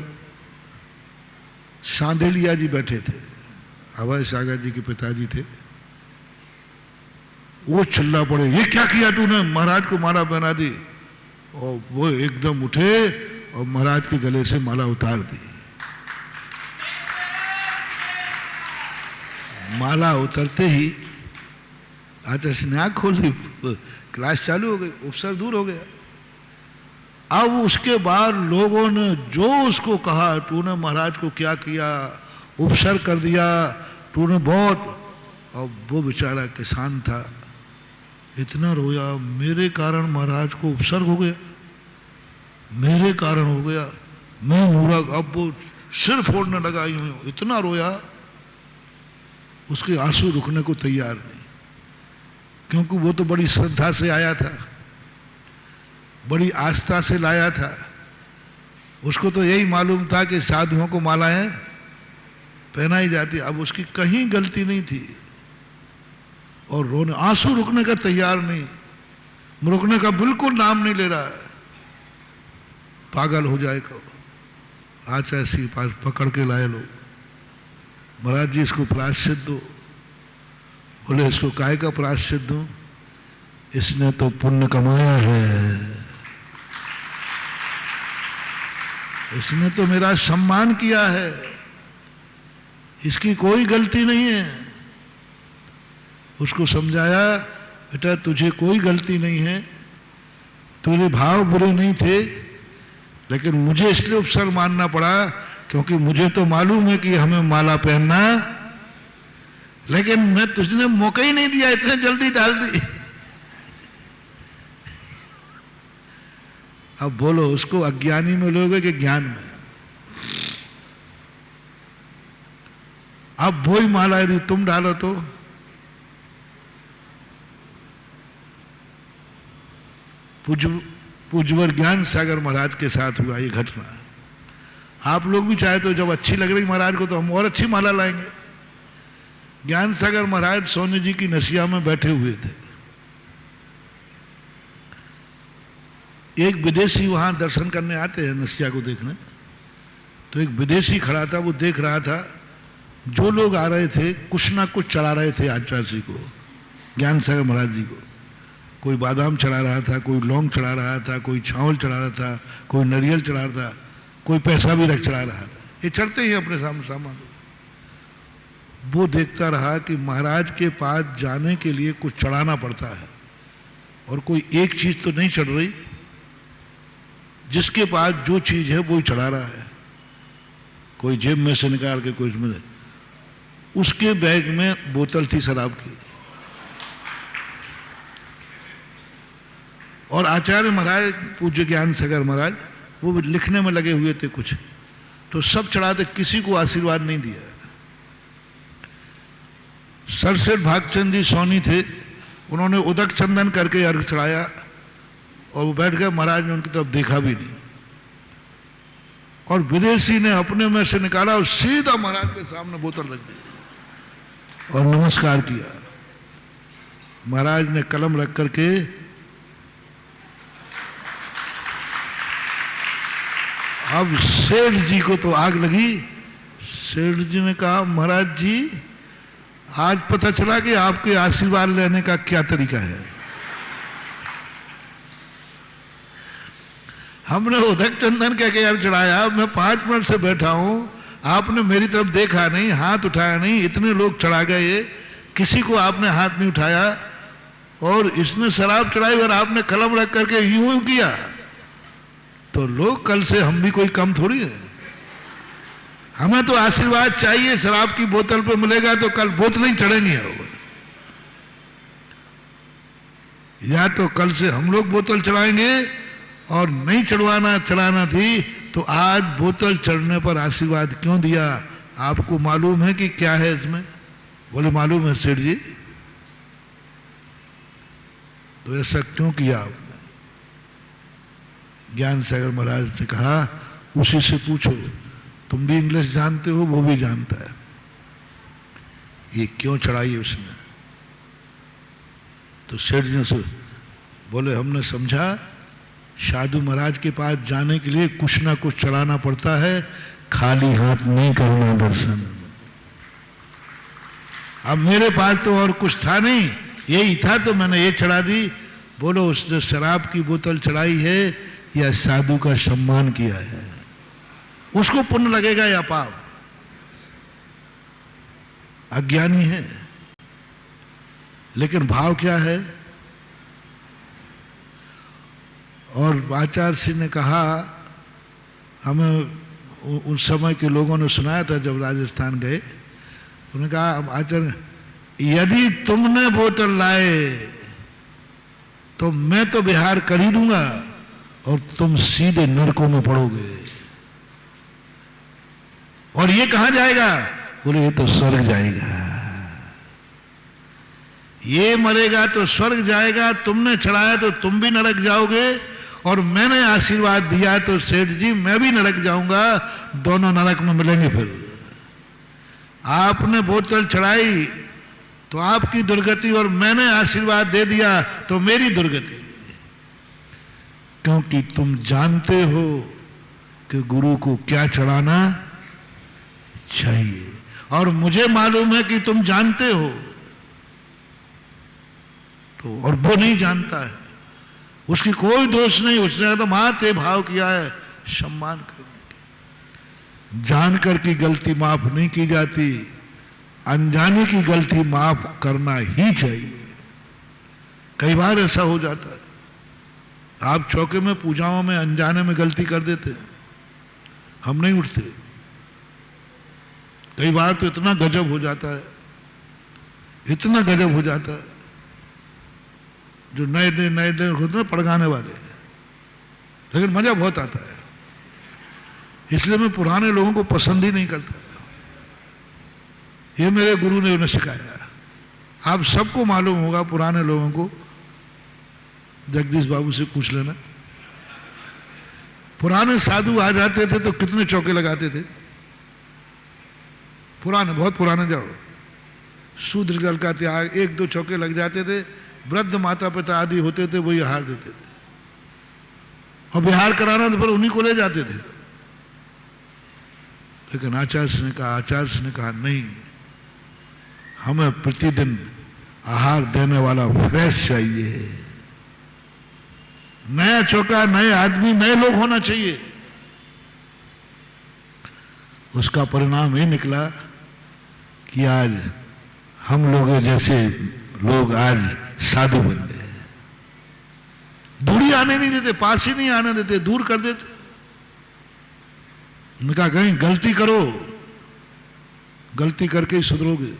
सांदेलिया जी बैठे थे, अभय सागर जी के पिताजी थे। वो चिल्ला पड़े, ये क्या किया तूने, महाराज को माला पहना दी। और वो एकदम उठे और महाराज के गले से माला उतार दी। माला उतरते ही आचार्य ने आंख खोल दी, क्लास चालू हो गई, उपसर्ग दूर हो गया। अब उसके बाद लोगों ने जो उसको कहा, तूने महाराज को क्या किया, उपसर्ग कर दिया तूने बहुत। और वो बेचारा किसान था, इतना रोया, मेरे कारण महाराज को उपसर्ग हो गया, मेरे कारण हो गया, मैं मूर्ख। अब वो सिर फोड़ने लगा, यूं इतना रोया, उसके आंसू रुकने को तैयार नहीं, क्योंकि वो तो बड़ी श्रद्धा से आया था, बड़ी आस्था से लाया था। उसको तो यही मालूम था कि साधुओं को मालाएं पहनाई जाती। अब उसकी कहीं गलती नहीं थी और रोने, आंसू रुकने का तैयार नहीं, रुकने का बिल्कुल नाम नहीं ले रहा है, पागल हो जाएगा। आचार्य के पास पकड़ के लाए लोग, महाराज जी इसको प्रायश्चित दो। बोले इसको काहे का प्रायश्चित दूं, इसने तो पुण्य कमाया है, इसने तो मेरा सम्मान किया है, इसकी कोई गलती नहीं है। उसको समझाया, बेटा तुझे कोई गलती नहीं है, तेरे भाव बुरे नहीं थे, लेकिन मुझे इसलिए उपसर्ग मानना पड़ा क्योंकि मुझे तो मालूम है कि हमें माला पहनना, लेकिन मैं तुझने मौका ही नहीं दिया, इतने जल्दी डाल दी। अब बोलो उसको अज्ञानी में लोगे कि ज्ञान में? अब वही माला यदि तुम डालो तो पूज्यवर ज्ञान सागर महाराज के साथ हुआ ये घटना। आप लोग भी चाहे तो जब अच्छी लग रही महाराज को तो हम और अच्छी माला लाएंगे। ज्ञान सागर महाराज सोनी जी की नसिया में बैठे हुए थे। एक विदेशी वहां दर्शन करने आते हैं नसिया को देखने, तो एक विदेशी खड़ा था, वो देख रहा था जो लोग आ रहे थे कुछ ना कुछ चढ़ा रहे थे आचार्य जी को, ज्ञान सागर महाराज जी को। कोई बादाम चढ़ा रहा था, कोई लौंग चढ़ा रहा था, कोई चावल चढ़ा रहा था, कोई नारियल चढ़ा रहा था, कोई पैसा भी रख चढ़ा रहा था। ये चढ़ते ही अपने सामने सामान। वो देखता रहा कि महाराज के पास जाने के लिए कुछ चढ़ाना पड़ता है और कोई एक चीज तो नहीं चढ़ रही, जिसके पास जो चीज है वो ही चढ़ा रहा है। कोई जेब में से निकाल के, कोई इसमें, उसके बैग में बोतल थी शराब की। और आचार्य महाराज पूज्य ज्ञान सागर महाराज वो लिखने में लगे हुए थे कुछ, तो सब चढ़ाते, किसी को आशीर्वाद नहीं दिया। सरसेठ भागचंद जी सोनी थे, उन्होंने उदक चंदन करके अर्घ चढ़ाया और वो बैठ गए। महाराज ने उनकी तरफ देखा भी नहीं और विदेशी ने अपने में से निकाला और सीधा महाराज के सामने बोतल रख दी और नमस्कार किया। महाराज ने कलम रख करके अब सेठ जी को तो आग लगी। सेठ जी ने कहा, महाराज जी आज पता चला कि आपके आशीर्वाद लेने का क्या तरीका है। हमने उदक चंदन कह के यार चढ़ाया, मैं 5 मिनट से बैठा हूं, आपने मेरी तरफ देखा नहीं, हाथ उठाया नहीं, इतने लोग चढ़ा गए, किसी को आपने हाथ नहीं उठाया और इसने शराब चढ़ाई और आपने कलम रख करके यूं किया, तो लोग कल से हम भी कोई कम थोड़ी है। हमें तो आशीर्वाद चाहिए, शराब की बोतल पे मिलेगा तो कल बोतल ही चढ़ेंगी। या तो कल से हम लोग बोतल चढ़ाएंगे और नहीं चढ़ाना थी तो आज बोतल चढ़ने पर आशीर्वाद क्यों दिया? आपको मालूम है कि क्या है इसमें? बोले मालूम है सेठ जी। तो ऐसा क्यों किया आपने? ज्ञान सागर महाराज ने कहा उसी से पूछो, तुम भी इंग्लिश जानते हो, वो भी जानता है, ये क्यों चढ़ाई है उसने। तो सेठ जी से बोले हमने समझा साधु महाराज के पास जाने के लिए कुछ ना कुछ चढ़ाना पड़ता है, खाली हाथ नहीं करना दर्शन। अब मेरे पास तो और कुछ था नहीं, यही था तो मैंने ये चढ़ा दी। बोलो उस जो शराब की बोतल चढ़ाई है या साधु का सम्मान किया है, उसको पुण्य लगेगा या पाप? अज्ञानी है। लेकिन भाव क्या है? और आचार्य सिंह ने कहा, हमें उस समय के लोगों ने सुनाया था जब राजस्थान गए, उन्होंने कहा आचार्य यदि तुमने बोतल लाए तो मैं तो बिहार कर ही दूंगा और तुम सीधे नरकों में पड़ोगे। और ये कहां जाएगा? बोले ये तो स्वर्ग जाएगा, ये मरेगा तो स्वर्ग जाएगा, तुमने चढ़ाया तो तुम भी नरक जाओगे, और मैंने आशीर्वाद दिया तो सेठ जी मैं भी नरक जाऊंगा, दोनों नरक में मिलेंगे। फिर आपने बोतल चढ़ाई तो आपकी दुर्गति और मैंने आशीर्वाद दे दिया तो मेरी दुर्गति। क्योंकि तुम जानते हो कि गुरु को क्या चढ़ाना चाहिए, और मुझे मालूम है कि तुम जानते हो, तो और वो नहीं जानता है, उसकी कोई दोष नहीं, उसने तो मात्र भाव किया है सम्मान करने की। जानकर की गलती माफ नहीं की जाती, अनजाने की गलती माफ करना ही चाहिए। कई बार ऐसा हो जाता है, आप चौके में पूजाओं में अनजाने में गलती कर देते हैं, हम नहीं उठते। कई बार तो इतना गजब हो जाता है, इतना गजब हो जाता है, जो नए नए होते हैं पड़गाने वाले, लेकिन मजा बहुत आता है। इसलिए मैं पुराने लोगों को पसंद ही नहीं करता। ये मेरे गुरु ने उन्हें सिखाया। आप सबको मालूम होगा, पुराने लोगों को, जगदीश बाबू से पूछ लेना, पुराने साधु आ जाते थे तो कितने चौके लगाते थे। पुराने, बहुत पुराने जाओ, शूद्र जल का त्याग, 1-2 चौके लग जाते थे, वृद्ध माता पिता आदि होते थे वही हार देते थे, और बिहार कराना तो फिर उन्हीं को ले जाते थे। लेकिन आचार्य ने कहा नहीं, हमें प्रतिदिन आहार देने वाला फ्रेश चाहिए, नया चौका, नए आदमी, नए लोग होना चाहिए। उसका परिणाम ये निकला कि आज हम लोग जैसे लोग आज साधु बन गए, दूरी आने नहीं देते, पास ही नहीं आने देते, दूर कर देते। उनका कहीं गलती करो, गलती करके ही सुधरोगे।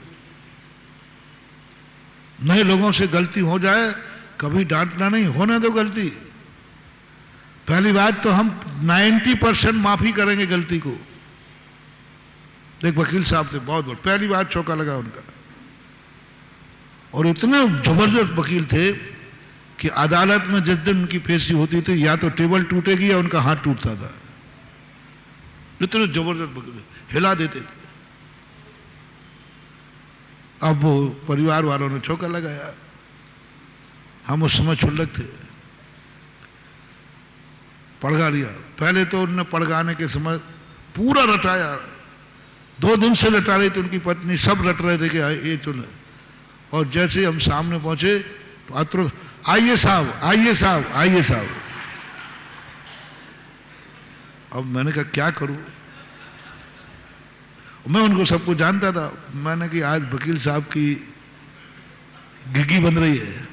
नए लोगों से गलती हो जाए कभी डांटना नहीं, होने दो गलती। पहली बात तो हम 90% माफी करेंगे गलती को। एक वकील साहब थे, बहुत बड़े, पहली बार चौका लगा उनका, और इतने जबरदस्त वकील थे कि अदालत में जिस दिन उनकी पेशी होती थी या तो टेबल टूटेगी या उनका हाथ टूटता था। इतने जबरदस्त वकील, हिला देते थे। अब वो परिवार वालों ने चौका लगाया, हम उस समय क्षुल्लक थे, पड़गा लिया। पहले तो उन्होंने पड़गाने के समय पूरा रटाया, 2 दिन से रटा रही थी उनकी पत्नी, सब रट रहे थे कि ये चुने। और जैसे हम सामने पहुंचे तो अत्र, आइए साहब, आइए साहब, आइए साहब। अब मैंने कहा क्या करूं, मैं उनको सबको जानता था। मैंने कि आज वकील साहब की गिग्गी बन रही है,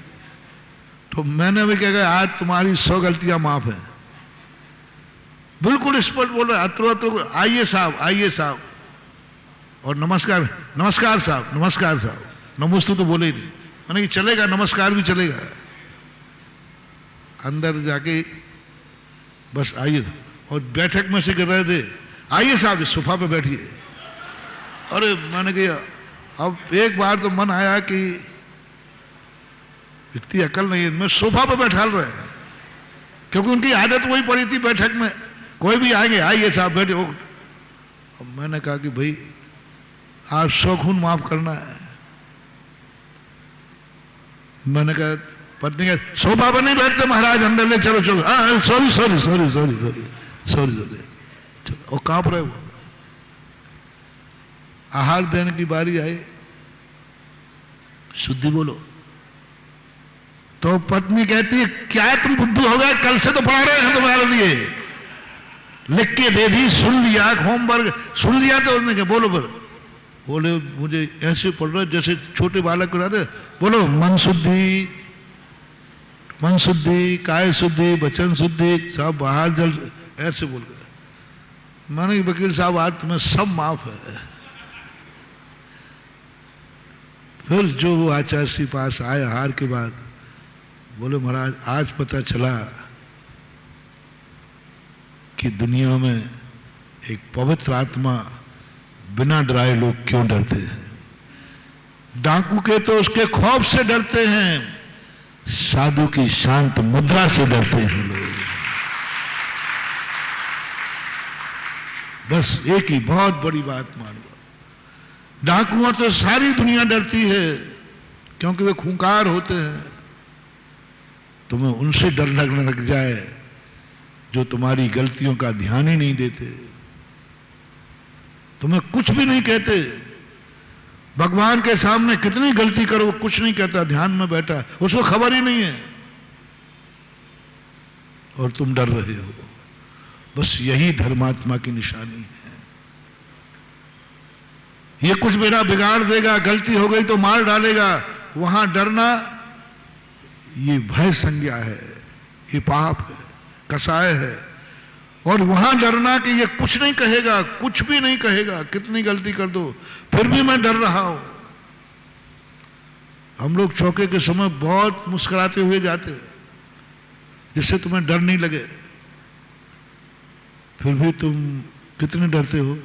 तो मैंने भी क्या कहा, आज तुम्हारी 100 गलतियां माफ हैं। बिल्कुल स्पष्ट बोल रहे, अत्र आइए साहब, आइए साहब, और नमस्कार, नमस्कार साहब, नमस्कार साहब। नमस्ते तो बोले ही नहीं, मैंने कि चलेगा, नमस्कार भी चलेगा। अंदर जाके बस आइए, और बैठक में से गिर रहे थे, आइए साहब सोफा पे बैठिए। अरे मैंने कहा, अब एक बार तो मन आया कि इतनी अकल नहीं है, मैं सोफा पे बैठा रहे, क्योंकि उनकी आदत वही पड़ी थी, बैठक में कोई भी आएंगे, आइए साहब बैठे। अब मैंने कहा कि भाई आप शौखून माफ करना है। मैंने कहा, पत्नी का सोफा पर नहीं बैठते महाराज, अंदर ले चलो चलो। Sorry sorry sorry sorry sorry sorry sorry चलो। और कांप रहे वो। आहार देने की बारी आई, शुद्धि बोलो। तो पत्नी कहती है, क्या तुम बुद्धू हो गए, कल से तो पढ़ा रहे हैं तुम्हारे लिए, लिख के दे दी, सुन लिया, होमवर्क सुन लिया। तो उसने कहा बोलो बोलो। बोले मुझे ऐसे पढ़ रहा जैसे छोटे बालक को रहते, बोलो मन शुद्धि, मन शुद्धि, काय शुद्धि, वचन शुद्धि, सब बाहर जल, ऐसे बोल गए। मैंने वकील साहब आज तुम्हें सब माफ है। फिर जो वो आचार्य श्री पास आए हार के बाद, बोले महाराज आज पता चला कि दुनिया में एक पवित्र आत्मा बिना डराए लोग क्यों डरते हैं। डाकू के तो उसके खौफ से डरते हैं, साधु की शांत मुद्रा से डरते हैं लोग। बस एक ही बहुत बड़ी बात मान लो, डाकुओं तो सारी दुनिया डरती है क्योंकि वे खूंखार होते हैं। तुम्हें उनसे डर लगने लग जाए जो तुम्हारी गलतियों का ध्यान ही नहीं देते, तुम्हें कुछ भी नहीं कहते। भगवान के सामने कितनी गलती करो कुछ नहीं कहता, ध्यान में बैठा है, उसको खबर ही नहीं है और तुम डर रहे हो। बस यही धर्मात्मा की निशानी है। ये कुछ मेरा बिगाड़ देगा, गलती हो गई तो मार डालेगा, वहां डरना ये भय संज्ञा है, ये पाप है, कसाय है। और वहां डरना कि ये कुछ नहीं कहेगा, कुछ भी नहीं कहेगा, कितनी गलती कर दो फिर भी मैं डर रहा हूं। हम लोग चौके के समय बहुत मुस्कुराते हुए जाते जिससे तुम्हें डर नहीं लगे, फिर भी तुम कितने डरते हो।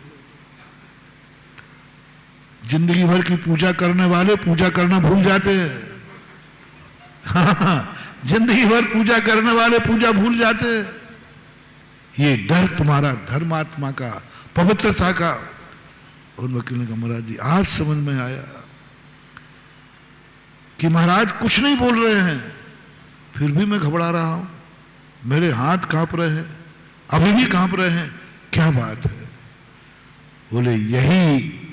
जिंदगी भर की पूजा करने वाले पूजा करना भूल जाते हैं। जिंदगी भर पूजा करने वाले पूजा भूल जाते हैं। ये डर तुम्हारा धर्मात्मा का, पवित्रता का। और वकील ने कहा महाराज जी आज समझ में आया कि महाराज कुछ नहीं बोल रहे हैं फिर भी मैं घबरा रहा हूं, मेरे हाथ कांप रहे हैं, अभी भी कांप रहे हैं, क्या बात है। बोले यही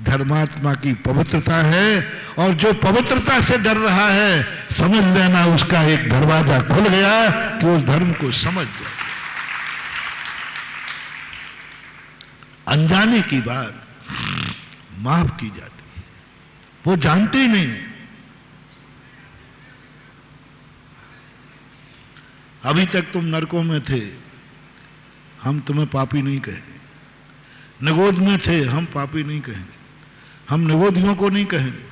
धर्मात्मा की पवित्रता है, और जो पवित्रता से डर रहा है समझ लेना उसका एक दरवाजा खुल गया कि उस धर्म को समझ जाए। अनजाने की बात माफ की जाती है, वो जानते ही नहीं। अभी तक तुम नरकों में थे, हम तुम्हें पापी नहीं कहेंगे। निगोद में थे, हम पापी नहीं कहेंगे, हम निगोदियों को नहीं कहेंगे,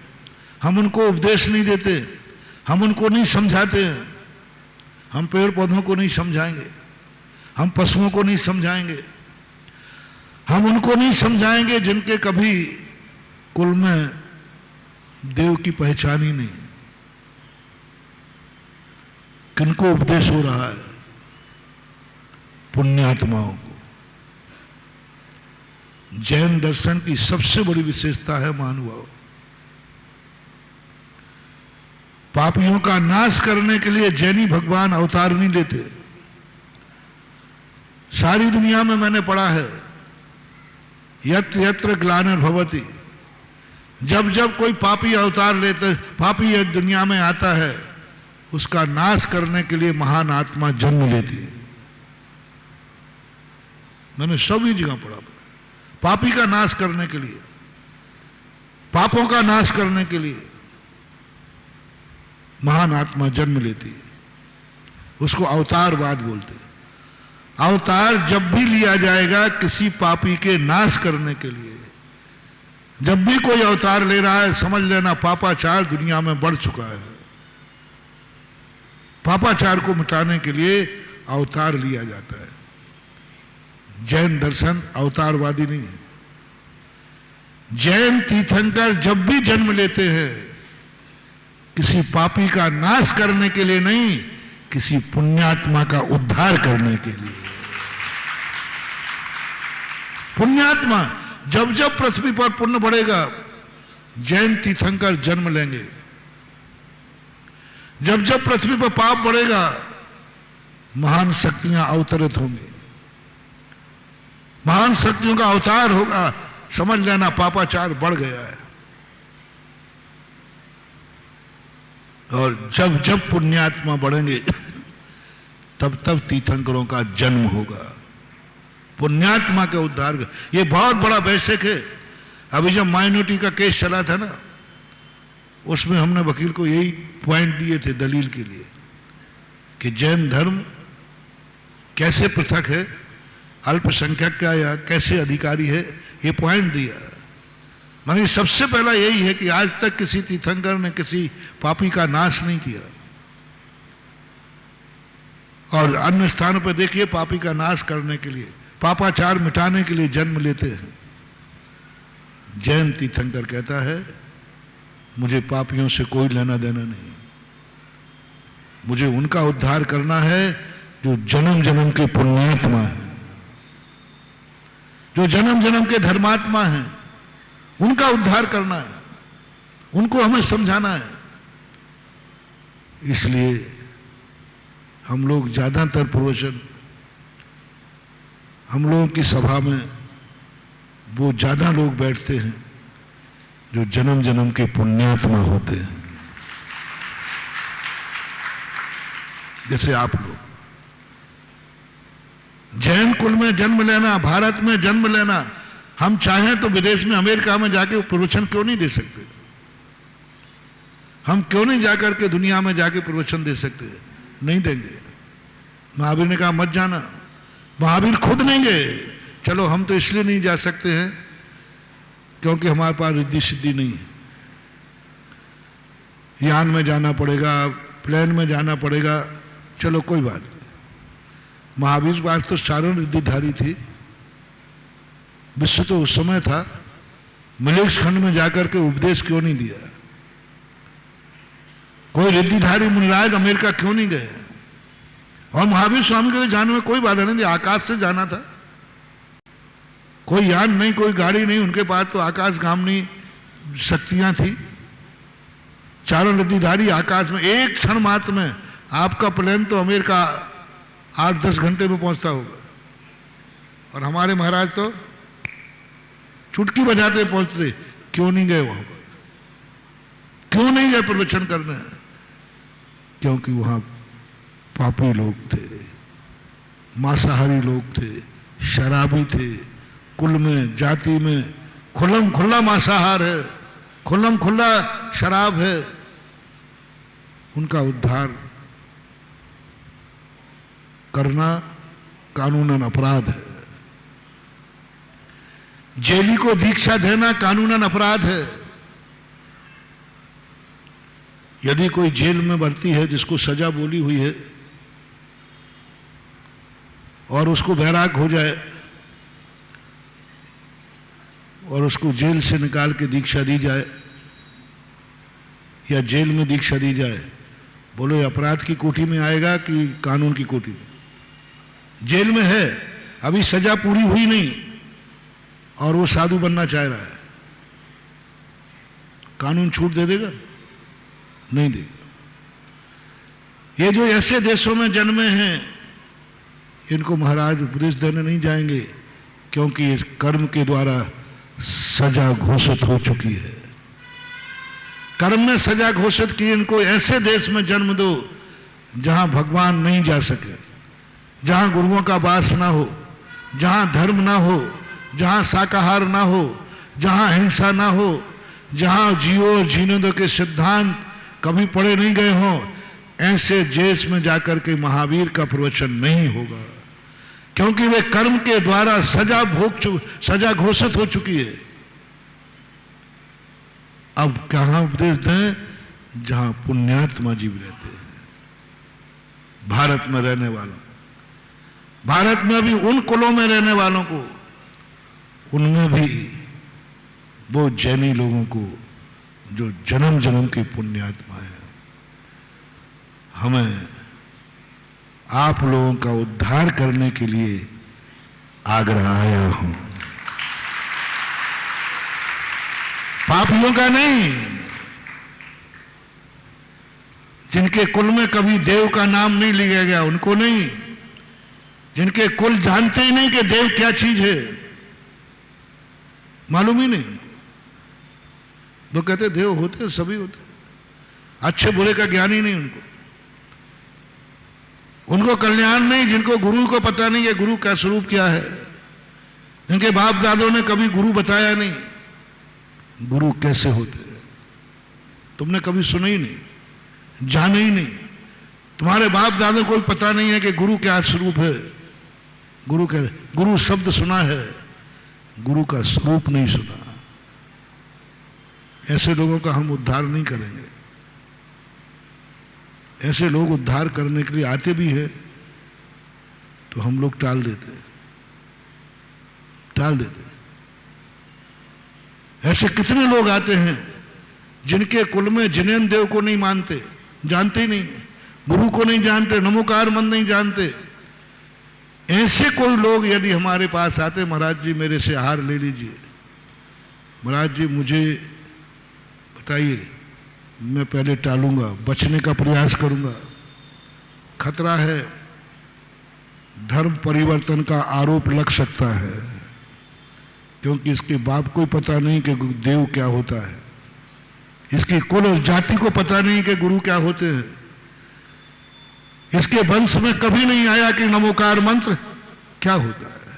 हम उनको उपदेश नहीं देते, हम उनको नहीं समझाते हैं, हम पेड़ पौधों को नहीं समझाएंगे, हम पशुओं को नहीं समझाएंगे, हम उनको नहीं समझाएंगे जिनके कभी कुल में देव की पहचान ही नहीं। किनको उपदेश हो रहा है? पुण्यात्माओं को। जैन दर्शन की सबसे बड़ी विशेषता है महानुभाव, पापियों का नाश करने के लिए जैनी भगवान अवतार नहीं लेते। सारी दुनिया में मैंने पढ़ा है, यत्र यत्र ग्लानिर्भवति, जब जब कोई पापी अवतार लेते, पापी दुनिया में आता है, उसका नाश करने के लिए महान आत्मा जन्म लेती है। मैंने सभी जगह पढ़ा, पापी का नाश करने के लिए, पापों का नाश करने के लिए महान आत्मा जन्म लेती है। उसको अवतारवाद बोलते हैं। अवतार जब भी लिया जाएगा किसी पापी के नाश करने के लिए, जब भी कोई अवतार ले रहा है समझ लेना पापाचार दुनिया में बढ़ चुका है। पापाचार को मिटाने के लिए अवतार लिया जाता है। जैन दर्शन अवतारवादी नहीं है। जैन तीर्थंकर जब भी जन्म लेते हैं किसी पापी का नाश करने के लिए नहीं, किसी पुण्यात्मा का उद्धार करने के लिए। पुण्यात्मा, जब जब पृथ्वी पर पुण्य बढ़ेगा, जैन तीर्थंकर जन्म लेंगे। जब जब पृथ्वी पर पाप बढ़ेगा, महान शक्तियां अवतरित होंगी, महान शक्तियों का अवतार होगा। समझ लेना पापाचार बढ़ गया है। और जब जब पुण्यात्मा बढ़ेंगे, तब तब तीर्थंकरों का जन्म होगा, पुण्यात्मा के उद्धार का। ये बहुत बड़ा वैश्विक है। अभी जब माइनॉरिटी का केस चला था ना, उसमें हमने वकील को यही पॉइंट दिए थे दलील के लिए कि जैन धर्म कैसे पृथक है, अल्पसंख्यक का या कैसे अधिकारी है, ये पॉइंट दिया। माने सबसे पहला यही है कि आज तक किसी तीर्थंकर ने किसी पापी का नाश नहीं किया। और अन्य स्थानों पर देखिए, पापी का नाश करने के लिए, पापाचार मिटाने के लिए जन्म लेते हैं। जैन तीर्थंकर कहता है, मुझे पापियों से कोई लेना देना नहीं, मुझे उनका उद्धार करना है जो जन्म जन्म के पुण्यात्मा है, जो जन्म जन्म के धर्मात्मा हैं, उनका उद्धार करना है, उनको हमें समझाना है। इसलिए हम लोग ज्यादातर प्रवचन, हम लोगों की सभा में वो ज्यादा लोग बैठते हैं जो जन्म जन्म के पुण्यात्मा होते हैं। जैसे आप लोग जैन कुल में जन्म लेना, भारत में जन्म लेना, हम चाहें तो विदेश में, अमेरिका में जाके प्रवचन क्यों नहीं दे सकते? हम क्यों नहीं जाकर के दुनिया में जाके प्रवचन दे सकते? नहीं देंगे। महावीर ने कहा मत जाना, महावीर खुद नहीं गए। चलो हम तो इसलिए नहीं जा सकते हैं क्योंकि हमारे पास रिद्धि सिद्धि नहीं है। यान में जाना पड़ेगा, प्लेन में जाना पड़ेगा, चलो कोई बात नहीं। महावीर के पास तो चारों रिद्धिधारी थी। विश्व तो उस समय था, मिलेक्स खंड में जाकर के उपदेश क्यों नहीं दिया? कोई रिद्धिधारी मुनिराज अमेरिका क्यों नहीं गए? और महावीर स्वामी के जाने में कोई बाधा नहीं थी, आकाश से जाना था। कोई यान नहीं, कोई गाड़ी नहीं, उनके पास तो आकाशगामी शक्तियां थी। चारों रिद्धिधारी आकाश में, एक क्षण मात्र में आपका प्लेन तो अमेरिका 8-10 घंटे में पहुंचता होगा, और हमारे महाराज तो चुटकी बजाते पहुंचते। क्यों नहीं गए वहां पर? क्यों नहीं गए प्रवचन करने? क्योंकि वहां पापी लोग थे, मांसाहारी लोग थे, शराबी थे, कुल में, जाति में खुल्लम खुल्ला मांसाहार है, खुल्लम खुल्ला शराब है। उनका उद्धार करना कानूनन अपराध है। जेली को दीक्षा देना कानूनन अपराध है। यदि कोई जेल में भर्ती है जिसको सजा बोली हुई है और उसको बैराग हो जाए और उसको जेल से निकाल के दीक्षा दी जाए या जेल में दीक्षा दी जाए, बोलो ये अपराध की कोटि में आएगा कि कानून की कोटि में? जेल में है, अभी सजा पूरी हुई नहीं और वो साधु बनना चाह रहा है, कानून छूट दे देगा? नहीं देगा। ये जो ऐसे देशों में जन्मे हैं, इनको महाराज उपदेश देने नहीं जाएंगे क्योंकि इस कर्म के द्वारा सजा घोषित हो चुकी है। कर्म ने सजा घोषित की। इनको ऐसे देश में जन्म दो जहां भगवान नहीं जा सके, जहां गुरुओं का वास ना हो, जहां धर्म ना हो, जहां शाकाहार ना हो, जहां हिंसा ना हो, जहां जियो और जीने दो के सिद्धांत कभी पढ़े नहीं गए हों, ऐसे देश में जाकर के महावीर का प्रवचन नहीं होगा क्योंकि वे कर्म के द्वारा सजा घोषित हो चुकी है। अब कहां उपदेश दें? जहां पुण्यात्मा जीव रहते हैं, भारत में रहने वालों, भारत में भी उन कुलों में रहने वालों को, उनमें भी वो जैनी लोगों को जो जन्म जन्म के पुण्यात्मा है। हमें आप लोगों का उद्धार करने के लिए आगरा आया हूं, पापियों का नहीं, जिनके कुल में कभी देव का नाम नहीं लिया गया उनको नहीं, जिनके कुल जानते ही नहीं कि देव क्या चीज है, मालूम ही नहीं। वो कहते देव होते, सभी होते, अच्छे बुरे का ज्ञान ही नहीं उनको, उनको कल्याण नहीं, जिनको गुरु को पता नहीं है गुरु का स्वरूप क्या है, जिनके बाप दादों ने कभी गुरु बताया नहीं गुरु कैसे होते हैं, तुमने कभी सुना ही नहीं, जाना ही नहीं, तुम्हारे बाप दादों को पता नहीं है कि गुरु क्या स्वरूप है, गुरु शब्द सुना है, गुरु का स्वरूप नहीं सुना। ऐसे लोगों का हम उद्धार नहीं करेंगे। ऐसे लोग उद्धार करने के लिए आते भी हैं तो हम लोग टाल देते। ऐसे कितने लोग आते हैं जिनके कुल में जिनेन्द्र देव को नहीं मानते, जानते ही नहीं, गुरु को नहीं जानते, नमोकार मंत्र नहीं जानते। ऐसे कोई लोग यदि हमारे पास आते, महाराज जी मेरे से आहार ले लीजिए, महाराज जी मुझे बताइए, मैं पहले टालूंगा, बचने का प्रयास करूंगा, खतरा है, धर्म परिवर्तन का आरोप लग सकता है, क्योंकि इसके बाप को पता नहीं कि देव क्या होता है, इसकी कुल और जाति को पता नहीं कि गुरु क्या होते हैं, इसके वंश में कभी नहीं आया कि नमोकार मंत्र क्या होता है।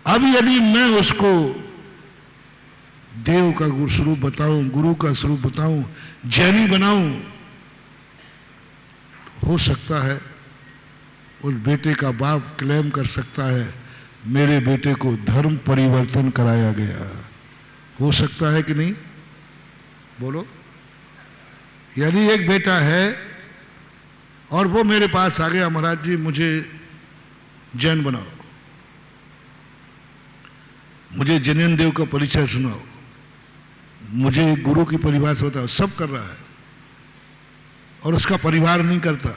अब यदि मैं उसको देव का स्वरूप बताऊं, गुरु का स्वरूप बताऊं, जैनी बनाऊं, तो हो सकता है उस बेटे का बाप क्लेम कर सकता है मेरे बेटे को धर्म परिवर्तन कराया गया। हो सकता है कि नहीं, बोलो। यदि एक बेटा है और वो मेरे पास आ गया, महाराज जी मुझे जैन बनाओ, मुझे जिनेन्द्र देव का परिचय सुनाओ, मुझे गुरु की परिभाषा बताओ, सब कर रहा है और उसका परिवार नहीं करता,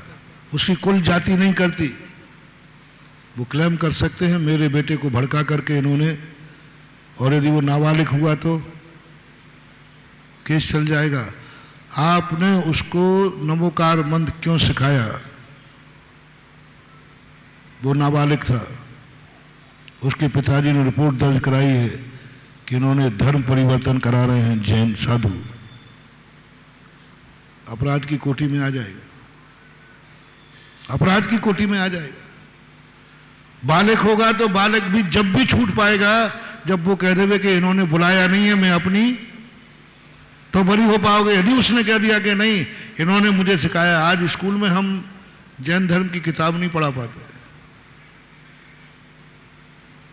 उसकी कुल जाति नहीं करती, वो क्लेम कर सकते हैं मेरे बेटे को भड़का करके इन्होंने, और यदि वो नाबालिग हुआ तो केस चल जाएगा। आपने उसको नमोकार मंत्र क्यों सिखाया? वो नाबालिग था, उसके पिताजी ने रिपोर्ट दर्ज कराई है कि इन्होंने धर्म परिवर्तन करा रहे हैं जैन साधु, अपराध की कोटि में आ जाएगा, अपराध की कोटि में आ जाएगा। बालक होगा तो बालक भी जब भी छूट पाएगा जब वो कह देवे कि इन्होंने बुलाया नहीं है मैं अपनी, तो बरी हो पाओगे। यदि उसने कह दिया कि नहीं इन्होंने मुझे सिखाया, आज स्कूल में हम जैन धर्म की किताब नहीं पढ़ा पाते,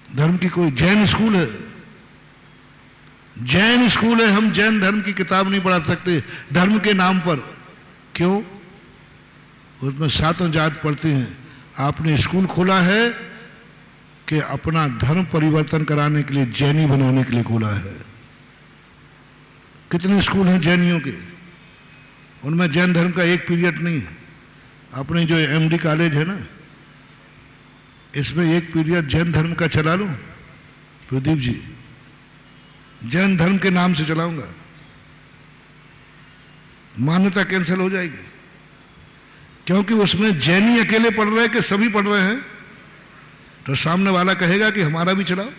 धर्म की कोई जैन स्कूल है, जैन स्कूल है, हम जैन धर्म की किताब नहीं पढ़ा सकते धर्म के नाम पर। क्यों? उसमें सातों जात पढ़ते हैं। आपने स्कूल खोला है कि अपना धर्म परिवर्तन कराने के लिए, जैनी बनाने के लिए खोला है। कितने स्कूल हैं जैनियों के, उनमें जैन धर्म का एक पीरियड नहीं है। अपने जो एमडी कॉलेज है ना, इसमें एक पीरियड जैन धर्म का चला लूं प्रदीप जी, जैन धर्म के नाम से चलाऊंगा, मान्यता कैंसिल हो जाएगी, क्योंकि उसमें जैनी अकेले पढ़ रहे हैं कि सभी पढ़ रहे हैं, तो सामने वाला कहेगा कि हमारा भी चलाओ,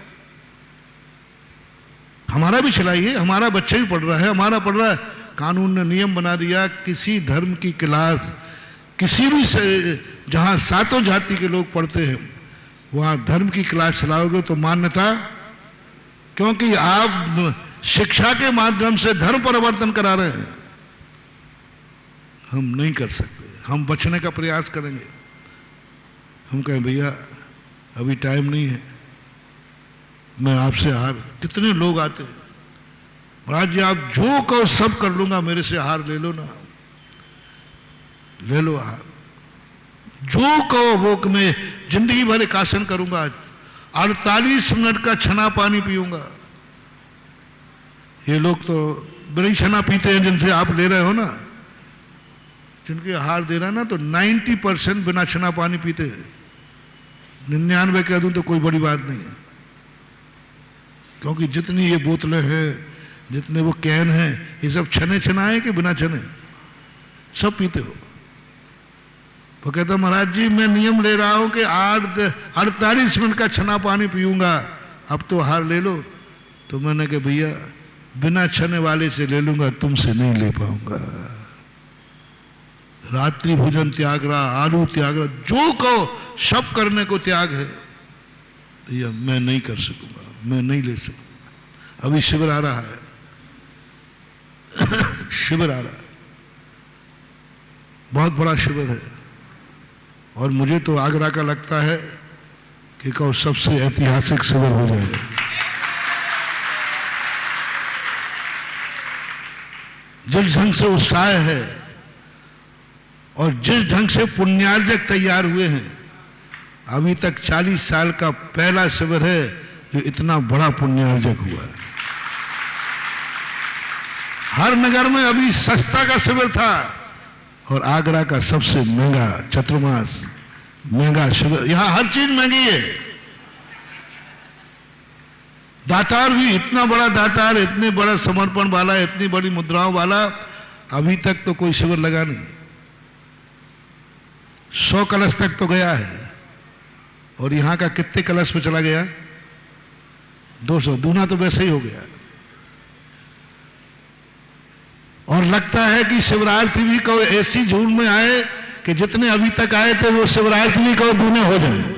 हमारा भी चलाइए, हमारा बच्चा भी पढ़ रहा है, हमारा पढ़ रहा है। कानून ने नियम बना दिया, किसी धर्म की क्लास किसी भी से जहां सातों जाति के लोग पढ़ते हैं वहां धर्म की क्लास चलाओगे तो मान्यता, क्योंकि आप शिक्षा के माध्यम से धर्म परिवर्तन करा रहे हैं। हम नहीं कर सकते, हम बचने का प्रयास करेंगे। हम कहें भैया अभी टाइम नहीं है, मैं आपसे हार, कितने लोग आते हैं, महाराज जी आप जो कहो सब कर लूंगा, मेरे से हार ले लो ना, ले लो हार, जो कहो वो मैं जिंदगी भर एक आसन करूंगा, 48 मिनट का छना पानी पीऊंगा। ये लोग तो बड़ी छना पीते हैं जिनसे आप ले रहे हो ना, जिनके आहार दे रहा ना तो 90% बिना छना पानी पीते हैं। 99 कह दूं तो कोई बड़ी बात नहीं है, क्योंकि जितनी ये बोतलें हैं, जितने वो कैन हैं, ये सब छने छनाए कि बिना छने सब पीते हो। तो कहता महाराज जी मैं नियम ले रहा हूं कि 48 मिनट का छना पानी पीऊंगा, अब तो आहार ले लो। तो मैंने कहा भैया बिना छने वाले से ले लूंगा, तुमसे नहीं ले पाऊंगा। रात्रि भोजन त्याग रहा, आलू त्याग रहा, जो कहो सब करने को त्याग है। भैया मैं नहीं कर सकूंगा, मैं नहीं ले सकूंगा। अभी शिविर आ रहा है शिविर आ रहा है, बहुत बड़ा शिविर है, और मुझे तो आगरा का लगता है कि कहो सबसे ऐतिहासिक शिविर हो जाए। जिस ढंग से उत्साह है और जिस ढंग से पुण्यार्जक तैयार हुए हैं, अभी तक 40 साल का पहला शिविर है जो इतना बड़ा पुण्यार्जक हुआ है। हर नगर में अभी सस्ता का शिविर था और आगरा का सबसे महंगा चतुर्मास महंगा शिविर। यहां हर चीज महंगी है। दातार भी इतना बड़ा दातार, इतने बड़ा समर्पण वाला, इतनी बड़ी मुद्राओं वाला अभी तक तो कोई शिविर लगा नहीं। 100 कलश तक तो गया है, और यहां का कितने कलश पे चला गया? 200, दूना तो वैसे ही हो गया। और लगता है कि शिवरात्रि भी कहो ऐसी झूठ में आए कि जितने अभी तक आए थे वो शिवरात्रि भी कहो दूने हो जाए।